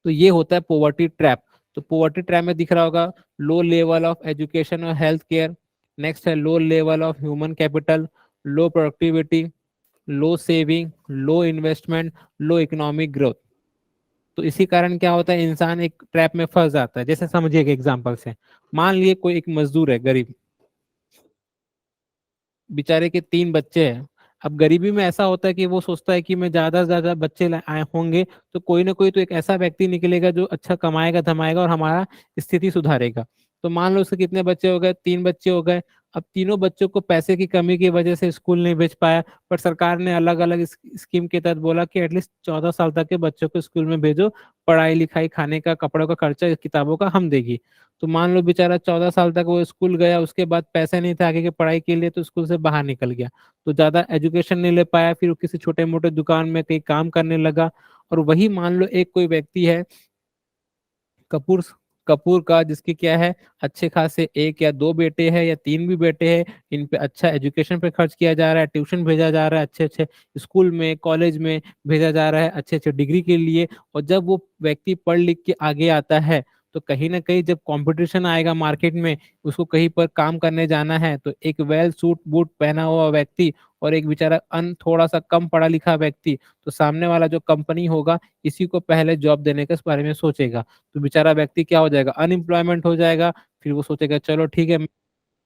तो ये होता है पोवर्टी ट्रैप। तो पोवर्टी ट्रैप में दिख रहा होगा लो लेवल ऑफ एजुकेशन और हेल्थ केयर। नेक्स्ट है लो level of human capital, low productivity, low saving, low investment, low economic growth. तो इसी कारण क्या होता है, इंसान एक ट्रैप में फंस जाता है। जैसे समझिए एक एग्जांपल से, मान लिए कोई एक मजदूर है गरीब, बेचारे के 3 बच्चे हैं। अब गरीबी में ऐसा होता है कि वो सोचता है कि मैं ज्यादा से ज्यादा बच्चे आए होंगे तो कोई ना कोई तो एक ऐसा व्यक्ति निकलेगा जो अच्छा कमाएगा धमाएगा और हमारा स्थिति सुधारेगा। तो मान लो उसके कितने बच्चे हो गए, 3 बच्चे हो गए। अब तीनों बच्चों को पैसे की कमी की वजह से स्कूल नहीं भेज पाया, पर सरकार ने अलग अलग स्कीम के तहत बोला कि एटलीस्ट 14 साल तक के बच्चों को स्कूल में भेजो, पढ़ाई लिखाई खाने का कपड़ों का खर्चा किताबों का हम देगी। तो मान लो बेचारा 14 साल तक वो स्कूल गया, उसके बाद पैसे नहीं थे आगे की पढ़ाई के लिए, तो स्कूल से बाहर निकल गया, तो ज्यादा एजुकेशन नहीं ले पाया, फिर वो किसी छोटे मोटे दुकान में कहीं काम करने लगा। और वही मान लो एक कोई व्यक्ति है, कपूर कपूर का, जिसकी क्या है, अच्छे खासे एक या दो बेटे हैं या तीन भी बेटे हैं, इन पे अच्छा एजुकेशन पे खर्च किया जा रहा है, ट्यूशन भेजा जा रहा है, अच्छे अच्छे स्कूल में कॉलेज में भेजा जा रहा है अच्छे अच्छे डिग्री के लिए। और जब वो व्यक्ति पढ़ लिख के आगे आता है, तो कहीं ना कहीं जब कंपटीशन आएगा मार्केट में, उसको कहीं पर काम करने जाना है, तो एक वेल सूट बूट पहना हुआ व्यक्ति और एक बेचारा अन थोड़ा सा कम पढ़ा लिखा व्यक्ति, तो सामने वाला जो कंपनी होगा इसी को पहले जॉब देने के इस बारे में सोचेगा। तो बेचारा व्यक्ति क्या हो जाएगा, अनएम्प्लॉयमेंट हो जाएगा। फिर वो सोचेगा चलो ठीक है,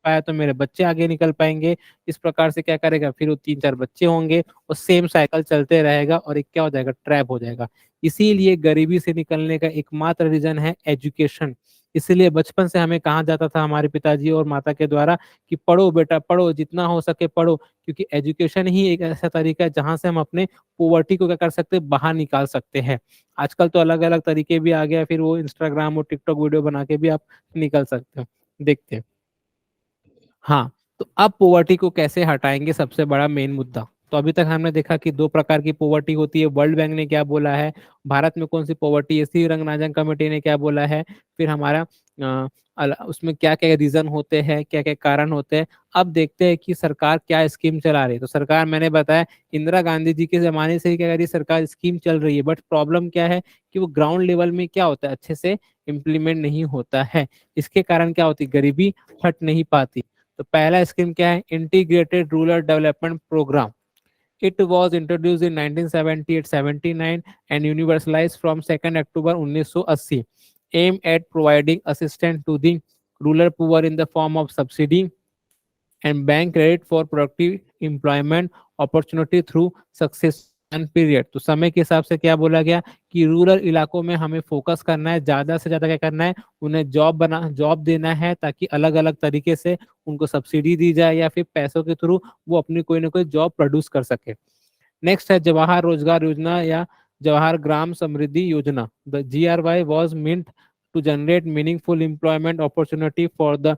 पाया तो मेरे बच्चे आगे निकल पाएंगे। इस प्रकार से क्या करेगा, फिर वो तीन चार बच्चे होंगे और सेम साइकिल चलते रहेगा और एक क्या हो जाएगा, ट्रैप हो जाएगा। इसीलिए गरीबी से निकलने का एकमात्र रीजन है एजुकेशन। इसीलिए बचपन से हमें कहा जाता था हमारे पिताजी और माता के द्वारा कि पढ़ो बेटा पढ़ो, जितना हो सके पढ़ो, क्योंकि एजुकेशन ही एक ऐसा तरीका है जहां से हम अपने पोवर्टी को क्या कर सकते हैं, बाहर निकाल सकते हैं। आजकल तो अलग अलग तरीके भी आ गया, फिर वो इंस्टाग्राम और टिकटॉक वीडियो बना के भी आप निकल सकते हो, देखते हैं। हाँ, तो अब पोवर्टी को कैसे हटाएंगे, सबसे बड़ा मेन मुद्दा। तो अभी तक हमने देखा कि दो प्रकार की पोवर्टी होती है, वर्ल्ड बैंक ने क्या बोला है, भारत में कौन सी पोवर्टी है, सी रंगराजन कमेटी ने क्या बोला है, फिर हमारा उसमें क्या क्या रीजन होते हैं, क्या क्या कारण होते हैं। अब देखते हैं कि सरकार क्या स्कीम चला रही है। तो सरकार, मैंने बताया, इंदिरा गांधी जी के जमाने से ही क्या कह रही है, सरकार स्कीम चल रही है, बट प्रॉब्लम क्या है कि वो ग्राउंड लेवल में क्या होता है, अच्छे से इम्प्लीमेंट नहीं होता है। इसके कारण क्या होती है, गरीबी हट नहीं पाती। तो पहला स्कीम क्या है, integrated rural development programme. It was introduced in 1978-79 and universalised from 2 October 1980, aim at providing assistance to the rural poor in the form of subsidy and bank credit for productive employment opportunity through success period. तो समय के हिसाब से क्या बोला गया कि rural इलाकों में हमें फोकस करना है, ज्यादा से ज्यादा क्या करना है, उन्हें जॉब देना है, ताकि अलग अलग तरीके से उनको सब्सिडी दी जाए या फिर पैसों के थ्रू वो अपनी कोई ना कोई जॉब प्रोड्यूस कर सके। नेक्स्ट है जवाहर रोजगार योजना या जवाहर ग्राम समृद्धि योजना। The GRY was meant to generate meaningful employment opportunity for the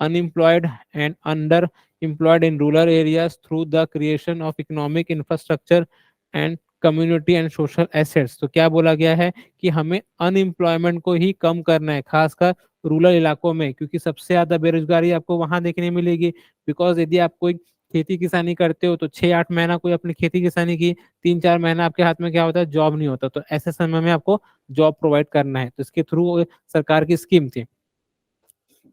unemployed and underemployed in rural areas through the creation of economic infrastructure and community and social assets. तो क्या बोला गया है कि हमें अनएम्प्लॉयमेंट को ही कम करना है, खासकर रूरल इलाकों में, क्योंकि सबसे ज्यादा बेरोजगारी आपको वहां देखने मिलेगी। बिकॉज यदि आप कोई खेती किसानी करते हो तो 6-8 महीना कोई अपनी खेती किसानी की, 3-4 महीना आपके हाथ में क्या होता है, जॉब नहीं होता। तो ऐसे समय में आपको जॉब प्रोवाइड करना है, तो इसके थ्रू सरकार की स्कीम थी।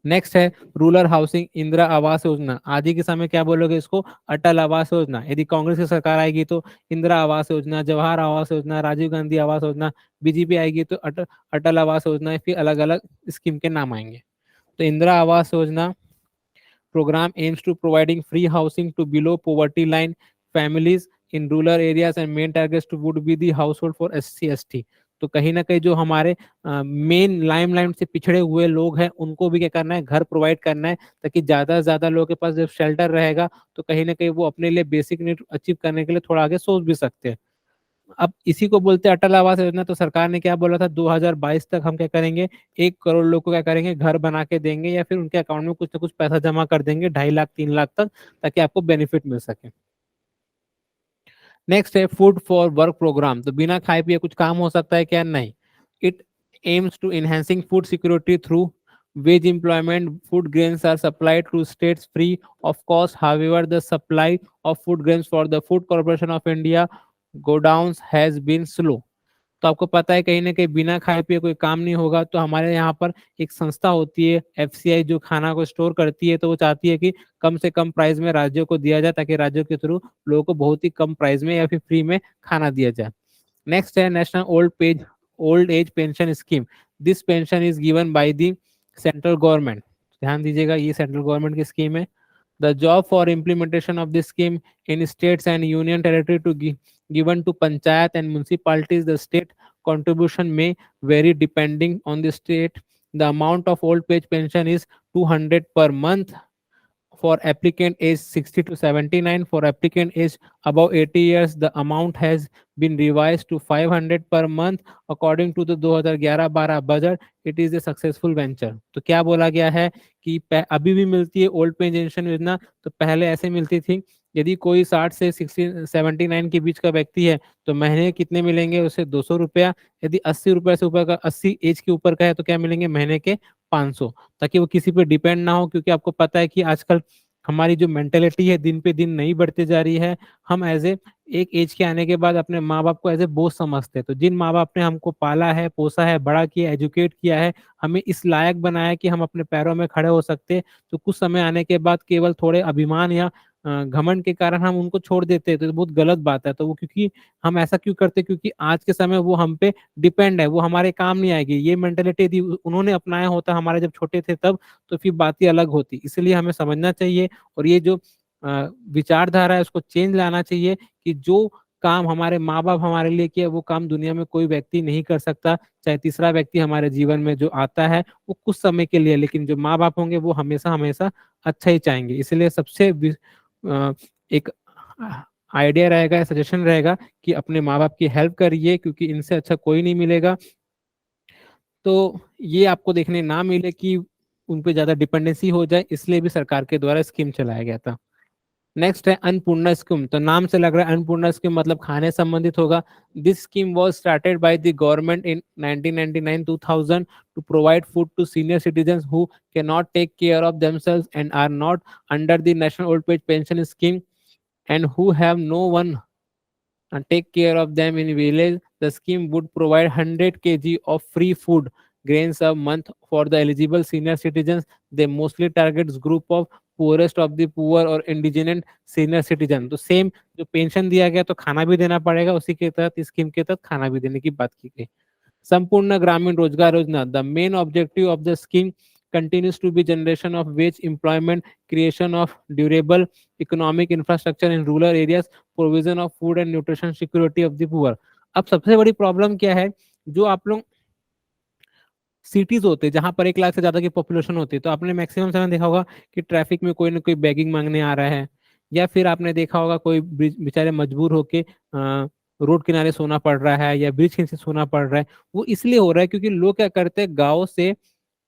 नेक्स्ट है रूरल हाउसिंग इंदिरा आवास योजना। आदि के समय क्या बोलोगे इसको, अटल आवास योजना। यदि कांग्रेस की सरकार आएगी तो इंदिरा आवास योजना, जवाहर आवास योजना, राजीव गांधी आवास योजना। बीजेपी आएगी तो अटल आवास योजना, फिर अलग अलग स्कीम के नाम आएंगे। तो Indira Awas Yojana program aims to providing free housing to below poverty line families in rural areas and main targets to would be the household for SC/ST। तो कहीं ना कहीं जो हमारे मेन लाइमलाइन से पिछड़े हुए लोग हैं, उनको भी क्या करना है, घर प्रोवाइड करना है, ताकि ज्यादा से ज्यादा लोगों के पास जब शेल्टर रहेगा तो कहीं ना कहीं वो अपने लिए बेसिक नीड अचीव करने के लिए थोड़ा आगे सोच भी सकते हैं। अब इसी को बोलते हैं अटल आवास योजना। तो सरकार ने क्या बोला था, 2022 तक हम क्या करेंगे, 1 करोड़ लोग को क्या करेंगे, घर बना के देंगे, या फिर उनके अकाउंट में कुछ ना कुछ पैसा जमा कर देंगे, 2.5 लाख 3 लाख तक, ताकि आपको बेनिफिट मिल सके। नेक्स्ट है फूड फॉर वर्क प्रोग्राम। तो बिना खाए पिए कुछ काम हो सकता है क्या, नहीं। It aims to enhancing food security through wage employment. Food grains are supplied to states free of cost. However, the supply of food grains for the Food Corporation of India godowns has been slow। तो आपको पता है कहीं ना कहीं बिना खाए पिए कोई काम नहीं होगा। तो हमारे यहाँ पर एक संस्था होती है FCI, जो खाना को स्टोर करती है। तो वो चाहती है कि कम से कम प्राइस में राज्यों को दिया जाए, ताकि राज्यों के थ्रू लोगों को बहुत ही कम प्राइस में या फिर फ्री में खाना दिया जाए। नेक्स्ट है national old age pension scheme. This pension is given by the central government. ध्यान दीजिएगा, ये सेंट्रल गवर्नमेंट की स्कीम है। The job for implementation of this scheme in states and union territory to given to panchayat and municipalities. The state contribution may vary depending on the state. The amount of old age pension is 200 per month for applicant age 60 to 79. For applicant age above 80 years, the amount has been revised to 500 per month according to the 2011-12 budget. It is a successful venture। तो क्या बोला गया है कि अभी भी मिलती है ओल्ड पेंशन योजना। तो पहले ऐसे मिलती थी, यदि कोई 60 से 79 के बीच का व्यक्ति है तो महीने कितने मिलेंगे उसे 200 रुपया। यदि 80 रुपये से ऊपर का, 80 एज के ऊपर का है तो क्या मिलेंगे महीने के 500, ताकि वो किसी पे डिपेंड ना हो। क्योंकि आपको पता है कि आजकल हमारी जो मेंटेलिटी है दिन पे दिन नहीं बढ़ती जा रही है। हम एज ए एक एज के आने के बाद अपने माँ बाप को एज ए बोझ समझते हैं। तो जिन माँ बाप ने हमको पाला है, पोसा है, बड़ा किया, एजुकेट किया है, हमें इस लायक बनाया कि हम अपने पैरों में खड़े हो सकते, तो कुछ समय आने के बाद केवल थोड़े अभिमान या घमंड के कारण हम उनको छोड़ देते हैं, तो बहुत गलत बात है। तो वो क्योंकि हम ऐसा क्यों करते हैं, क्योंकि आज के समय वो हम पे डिपेंड है, वो हमारे काम नहीं आएगी। ये मेंटेलिटी यदि उन्होंने अपनाया होता हमारे जब छोटे थे तब, तो फिर बात ही अलग होती। इसलिए हमें समझना चाहिए और ये जो विचारधारा है उसको चेंज लाना चाहिए कि जो काम हमारे माँ बाप हमारे लिए किया वो काम दुनिया में कोई व्यक्ति नहीं कर सकता। चाहे तीसरा व्यक्ति हमारे जीवन में जो आता है वो कुछ समय के लिए, लेकिन जो माँ बाप होंगे वो हमेशा हमेशा अच्छा ही चाहेंगे। इसलिए सबसे एक आइडिया रहेगा, सजेशन रहेगा कि अपने माँ बाप की हेल्प करिए, क्योंकि इनसे अच्छा कोई नहीं मिलेगा। तो ये आपको देखने ना मिले कि उन पे ज्यादा डिपेंडेंसी हो जाए, इसलिए भी सरकार के द्वारा स्कीम चलाया गया था। नेक्स्ट है अन्नपूर्णा स्कीम। तो नाम से लग रहा है अन्नपूर्णा स्कीम मतलब खाने संबंधित होगा। This scheme was started by the government in 1999-2000 to provide food to senior citizen who can not take care of themselves and are not under the national old age pension scheme and who have no one and take care of them in village. The scheme would provide 100 kg of free food grains a month for the eligible senior citizens. They mostly targets group of poorest of the poor और इंडिजिनेंट senior citizen. तो same जो pension दिया गया तो खाना भी देना पड़ेगा, उसी के तहत स्कीम के तहत खाना भी देने की बात की गई। संपूर्ण ग्रामीण रोजगार योजना। The main objective of the scheme continues to be generation of wage employment, creation of durable economic infrastructure in rural areas, provision of food and nutrition security of the poor। अब सबसे बड़ी प्रॉब्लम क्या है, जो आप लोग cities होते हैं जहां पर 1 लाख से ज्यादा की पॉपुलेशन होती है, तो आपने मैक्सिमम समय देखा होगा कि ट्रैफिक में कोई ना कोई बैगिंग मांगने आ रहा है, या फिर आपने देखा होगा कोई बेचारे मजबूर होके रोड किनारे सोना पड़ रहा है या ब्रिज के नीचे सोना पड़ रहा है। वो इसलिए हो रहा है क्योंकि लोग क्या करते हैं, गाँव से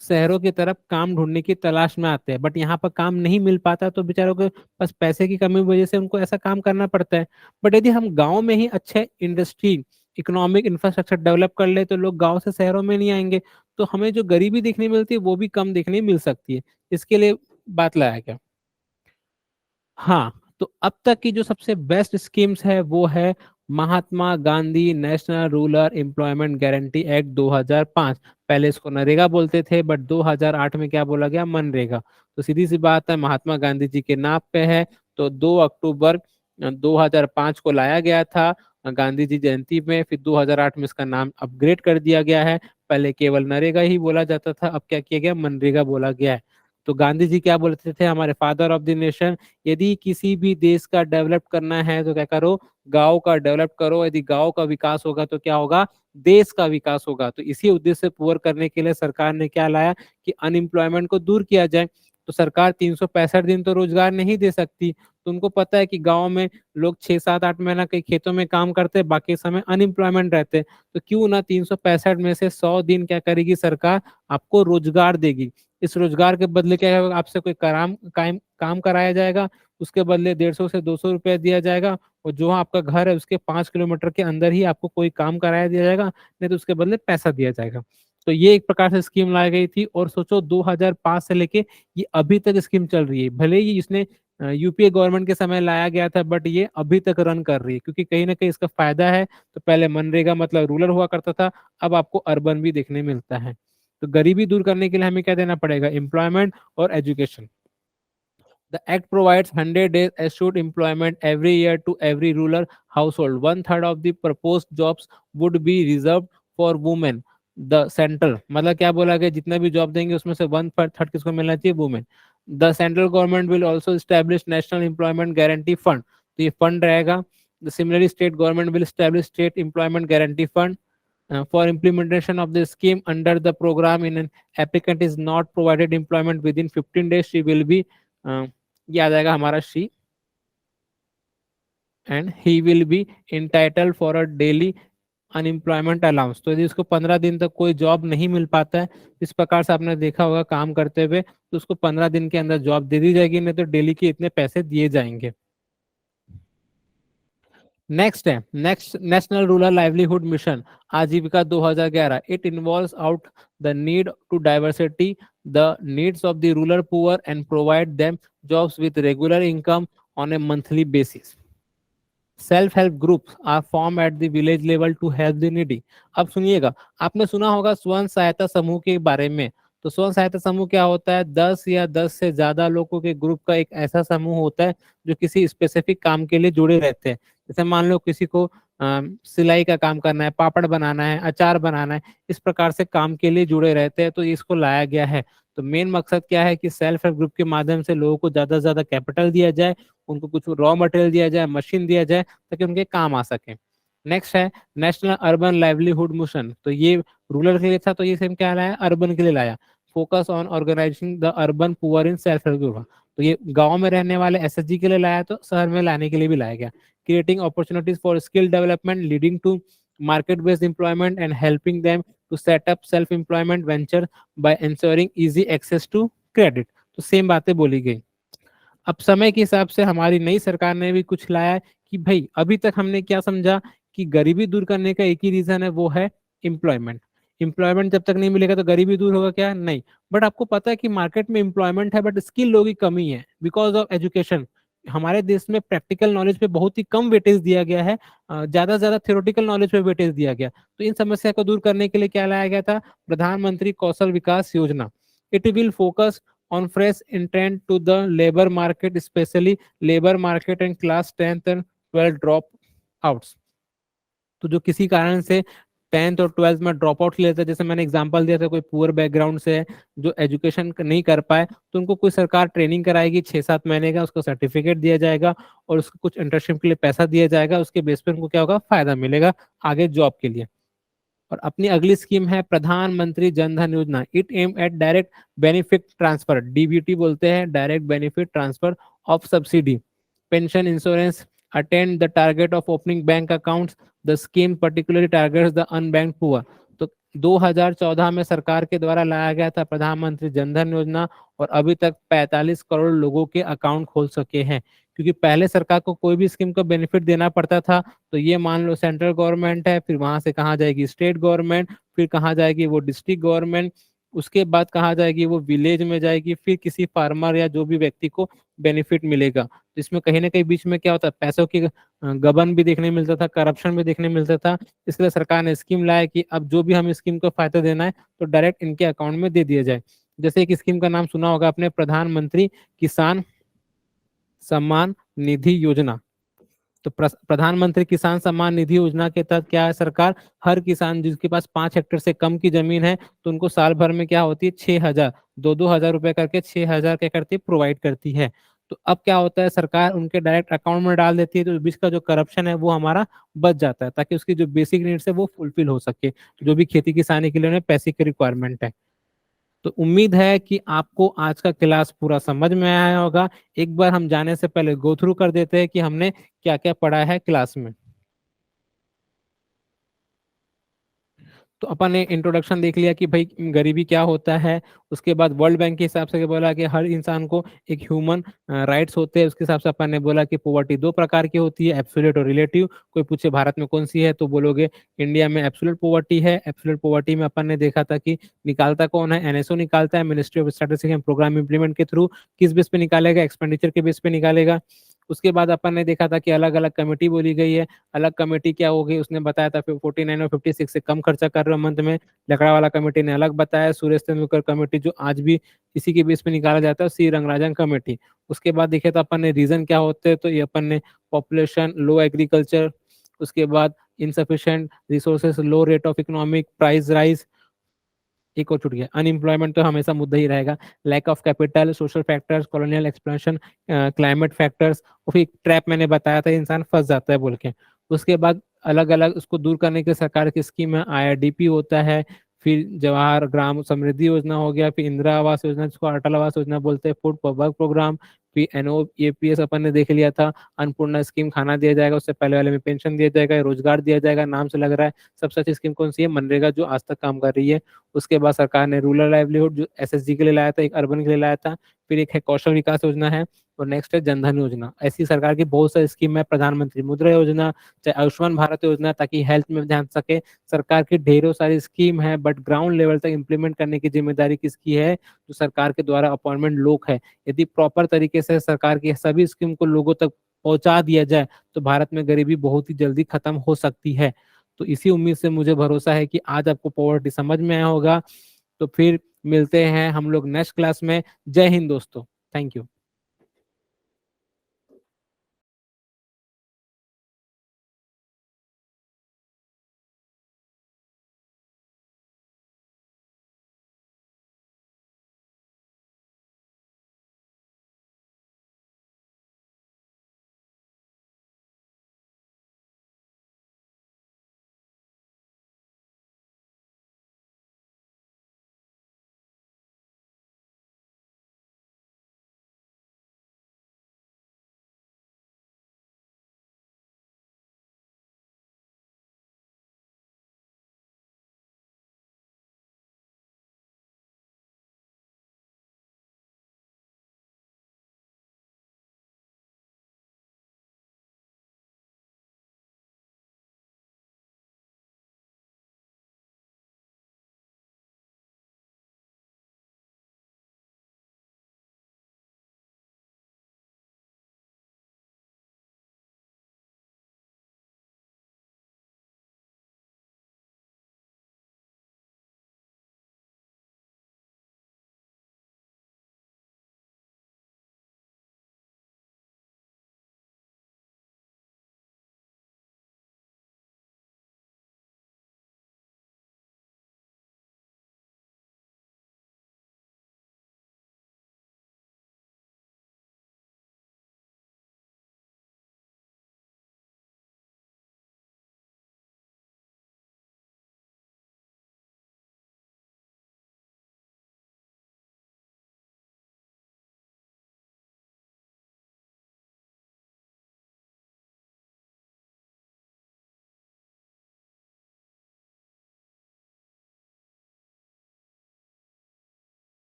शहरों की तरफ काम ढूंढने की तलाश में आते हैं, बट यहाँ पर काम नहीं मिल पाता, तो बेचारों के पास पैसे की कमी की वजह से उनको ऐसा काम करना पड़ता है। बट यदि हम गांव में ही अच्छे इंडस्ट्री, इकोनॉमिक इंफ्रास्ट्रक्चर डेवलप कर ले, तो लोग गांव से शहरों में नहीं आएंगे, तो हमें जो गरीबी देखने मिलती है वो भी कम देखने मिल सकती है। इसके लिए बात लाया गया। हाँ, तो अब तक की जो सबसे बेस्ट स्कीम्स है वो है Mahatma Gandhi national rural employment guarantee act 2005। पहले इसको नरेगा बोलते थे, बट 2008 में क्या बोला गया, मनरेगा। तो सीधी सी बात है, महात्मा गांधी जी के नाम पे है। तो 2 अक्टूबर 2005 को लाया गया था गांधी जी जयंती में। फिर 2008 में इसका नाम अपग्रेड कर दिया गया है। पहले केवल नरेगा ही बोला जाता था, अब क्या किया गया, मनरेगा बोला गया है। तो गांधी जी क्या बोलते थे, हमारे फादर ऑफ द नेशन, यदि किसी भी देश का डेवलप करना है तो क्या करो, गांव का डेवलप करो। यदि गांव का विकास होगा तो क्या होगा, देश का विकास होगा। तो इसी उद्देश्य से पूर्ण करने के लिए सरकार ने क्या लाया कि अनएम्प्लॉयमेंट को दूर किया जाए। तो सरकार 365 दिन तो रोजगार नहीं दे सकती, तो उनको पता है कि गांव में लोग 6 7 8 महीना कई खेतों में काम करते, बाकी समय अनएम्प्लॉयमेंट रहते, तो क्यों ना 365 में से 100 दिन क्या करेगी सरकार, आपको रोजगार देगी। इस रोजगार के बदले क्या होगा, आपसे कोई काम कराया जाएगा, उसके बदले 150 से 200 रुपया दिया जाएगा। और जो आपका घर है उसके 5 किलोमीटर के अंदर ही आपको कोई काम कराया दिया जाएगा, नहीं तो उसके बदले पैसा दिया जाएगा। तो ये एक प्रकार से स्कीम लाई गई थी। और सोचो 2005 से लेके ये अभी तक स्कीम चल रही है। भले ही इसने यूपीए गवर्नमेंट के समय लाया गया था, बट ये अभी तक रन कर रही है, क्योंकि कहीं ना कहीं इसका फायदा है। तो पहले मनरेगा मतलब रूरल हुआ करता था, अब आपको अर्बन भी देखने मिलता है। तो गरीबी दूर करने के लिए हमें क्या देना पड़ेगा, एम्प्लॉयमेंट और education. The act provides 100 days assured employment every year to every rural household. One third of the proposed jobs would be reserved for women. The central मतलब क्या बोला गया, जितना भी जॉब देंगे उसमें से 1/3 किसको मिलना चाहिए, women. The central government will also establish national employment guarantee fund. तो ये फंड रहेगा। The similarly state government will establish state employment guarantee fund. For implementation of the scheme under the program, in an applicant is not provided employment within 15 days, she will be ये आ जाएगा हमारा she, and he will be entitled for a daily unemployment allowance. तो यदि उसको 15 दिन तक कोई job नहीं मिल पाता है, इस प्रकार से आपने देखा होगा काम करते हुए, तो उसको 15 दिन के अंदर जॉब दे दी जाएगी, नहीं तो डेली के इतने पैसे दिए जाएंगे। Next national rural livelihood mission Aajeevika 2011. It involves out the need to diversity the needs of the rural poor and provide them jobs with regular income on a monthly basis. Self help groups are form at the village level to help the needy. अब सुनिएगा, आपने सुना होगा स्वयं सहायता समूह के बारे में. तो स्वयं सहायता समूह क्या होता है? 10 या 10 से ज्यादा लोगों के ग्रुप का एक ऐसा समूह होता है जो किसी स्पेसिफिक काम के लिए जुड़े रहते हैं. जैसे मान लो किसी को सिलाई का काम करना है, पापड़ बनाना है, अचार बनाना है, इस प्रकार से काम के लिए जुड़े रहते हैं, तो इसको लाया गया है. तो मेन मकसद क्या है कि सेल्फ हेल्प ग्रुप के माध्यम से लोगों को ज्यादा से ज्यादा कैपिटल दिया जाए, उनको कुछ रॉ मटेरियल दिया जाए, मशीन दिया जाए, ताकि उनके काम आ सके. नेक्स्ट है नेशनल अर्बन लाइवलीहुड मिशन. तो ये रूरल के लिए था, तो ये सेम क्या लाया? अर्बन के लिए लाया. Focus on organising the urban poor in self help group. तो ये गांव में रहने वाले एसएचजी के लिए लाया, तो शहर में लाने के लिए भी लाया गया. Creating opportunities for skill development leading to market based employment and helping them to set up self employment venture by insuring easy access to credit. तो सेम बातें बोली गई. अब समय के हिसाब से हमारी नई सरकार ने भी कुछ लाया है कि भाई अभी तक हमने क्या समझा कि गरीबी दूर करने का एक ही रीजन है, वो है एम्प्लॉयमेंट. एम्प्लॉयमेंट जब तक नहीं मिलेगा तो गरीबी दूर होगा क्या? नहीं. बट आपको पता है कि मार्केट में एम्प्लॉयमेंट है बट स्किल लोगों की कमी है बिकॉज ऑफ एजुकेशन. हमारे देश में प्रैक्टिकल नॉलेज पे बहुत ही कम वेटेज दिया गया है, ज्यादा से ज्यादा थ्योरेटिकल नॉलेज पे वेटेज दिया गया. तो इन समस्या को दूर करने के लिए क्या लाया गया था? प्रधानमंत्री कौशल विकास योजना. It will focus on fresh intent to the labor market, especially labor market and class 10th and 12 drop outs. तो जो किसी कारण से 10th और 12th में ड्रॉप आउट लेते हैं, जैसे मैंने एग्जांपल दिया था, कोई पुअर बैकग्राउंड से है जो एजुकेशन नहीं कर पाए, तो उनको कोई सरकार ट्रेनिंग कराएगी 6-7 महीने का, उसको सर्टिफिकेट दिया जाएगा और उसको कुछ इंटर्नशिप के लिए पैसा दिया जाएगा. उसके बेस पे उनको क्या होगा? फायदा मिलेगा आगे जॉब के लिए. और अपनी अगली स्कीम है प्रधानमंत्री Jan Dhan Yojana. It aim at direct benefit transfer, DBT बोलते हैं, direct benefit transfer of subsidy pension insurance attend the target of opening bank accounts. The scheme particularly targets the unbanked poor. तो 2014 में सरकार के द्वारा लाया गया था प्रधानमंत्री जन धन योजना, और अभी तक 45 करोड़ लोगों के अकाउंट खोल सके हैं. क्योंकि पहले सरकार को कोई भी स्कीम का बेनिफिट देना पड़ता था, तो ये मान लो सेंट्रल गवर्नमेंट है, फिर वहां से कहाँ जाएगी? स्टेट गवर्नमेंट, फिर कहाँ जाएगी? वो डिस्ट्रिक्ट गवर्नमेंट, उसके बाद कहाँ जाएगी? वो विलेज में जाएगी, फिर किसी फार्मर या जो भी व्यक्ति को बेनिफिट मिलेगा. तो इसमें कहीं ना कहीं बीच में क्या होता है? पैसों की गबन भी देखने मिलता था, करप्शन भी देखने मिलता था. इसलिए सरकार ने स्कीम लाया कि अब जो भी हम स्कीम को फायदा देना है तो डायरेक्ट इनके अकाउंट में दे दिया जाए. जैसे एक स्कीम का नाम सुना होगा आपने, प्रधानमंत्री किसान सम्मान निधि योजना. तो प्रधानमंत्री किसान सम्मान निधि योजना के तहत क्या है? सरकार हर किसान जिसके पास 5 हेक्टेयर से कम की जमीन है, तो उनको साल भर में क्या होती है? 6,000, 2,000 रुपए करके 6,000 क्या करती है? प्रोवाइड करती है. तो अब क्या होता है? सरकार उनके डायरेक्ट अकाउंट में डाल देती है, तो बीच का जो करप्शन है वो हमारा बच जाता है, ताकि उसकी जो बेसिक नीड्स है वो फुलफिल हो सके, जो भी खेती किसानी के लिए उन्हें पैसे की रिक्वायरमेंट है. तो उम्मीद है कि आपको आज का क्लास पूरा समझ में आया होगा. एक बार हम जाने से पहले गो थ्रू कर देते हैं कि हमने क्या क्या पढ़ा है क्लास में. तो अपन ने इंट्रोडक्शन देख लिया कि भाई गरीबी क्या होता है. उसके बाद वर्ल्ड बैंक के हिसाब से बोला कि हर इंसान को एक ह्यूमन राइट्स होते हैं. उसके हिसाब से अपन ने बोला कि पॉवर्टी दो प्रकार की होती है, एब्सोल्यूट और रिलेटिव. कोई पूछे भारत में कौन सी है, तो बोलोगे इंडिया में एब्सोल्यूट पॉवर्टी है. एब्सोल्यूट पॉवर्टी में अपन ने देखा था कि निकालता कौन है? एनएसओ निकालता है, ministry of statistics and programme implement के थ्रू. किस बेस पे निकालेगा? एक्सपेंडिचर के बेस पे निकालेगा. उसके बाद अपन ने देखा था कि अलग अलग कमेटी बोली गई है. अलग कमेटी क्या होगी उसने बताया था, 49 और 56 से कम खर्चा कर रहे हो मंथ में. लकड़ा वाला कमेटी ने अलग बताया. सुरेश तेंदुलकर कमेटी जो आज भी इसी के बेस पे निकाला जाता है, सी रंगराजन कमेटी. उसके बाद देखे तो अपन ने रीजन क्या होते हैं, तो ये अपन ने पॉपुलेशन, लो एग्रीकल्चर, उसके बाद insufficient resources, low rate of economic price rise, एक और छूट गया अनएम्प्लॉयमेंट, तो हमेशा मुद्दा ही रहेगा. Lack of capital, social factors, colonial expansion, climate factors, और फिर ट्रैप मैंने बताया था इंसान फंस जाता है बोल के. उसके बाद अलग अलग उसको दूर करने के सरकार की स्कीम है. आईआरडीपी होता है, फिर जवाहर ग्राम समृद्धि योजना हो गया, फिर इंदिरा आवास योजना जिसको अटल आवास योजना बोलते हैं, फूड वर्क प्रोग्राम, फिर एनओएपीएस अपन ने देख लिया था, अन्नपूर्णा स्कीम, खाना दिया जाएगा, उससे पहले वाले में पेंशन दिया जाएगा, रोजगार दिया जाएगा, नाम से लग रहा है. सबसे अच्छी स्कीम कौन सी है? मनरेगा, जो आज तक काम कर रही है. उसके बाद सरकार ने रूरल लाइवलीहुड जो एसएसजी के लिए लाया था, एक अर्बन के लिए लाया था. फिर एक है कौशल विकास योजना है, और नेक्स्ट है जनधन योजना। ऐसी सरकार की बहुत सारी स्कीम है, प्रधानमंत्री मुद्रा योजना, चाहे आयुष्मान भारत योजना, ताकि हेल्थ में ध्यान सके। सरकार की ढेरों सारी स्कीम है, बट ग्राउंड लेवल तक इम्प्लीमेंट करने की जिम्मेदारी किसकी है? जो सरकार के द्वारा अपॉइंटमेंट लोग है। यदि प्रॉपर तरीके से सरकार की सभी स्कीम को लोगों तक पहुंचा दिया जाए तो भारत में गरीबी बहुत ही जल्दी खत्म हो सकती है। तो इसी उम्मीद से मुझे भरोसा है कि आज आपको पॉवर्टी समझ में आया होगा। तो फिर मिलते हैं हम लोग नेक्स्ट क्लास में। जय हिंद दोस्तों, थैंक यू।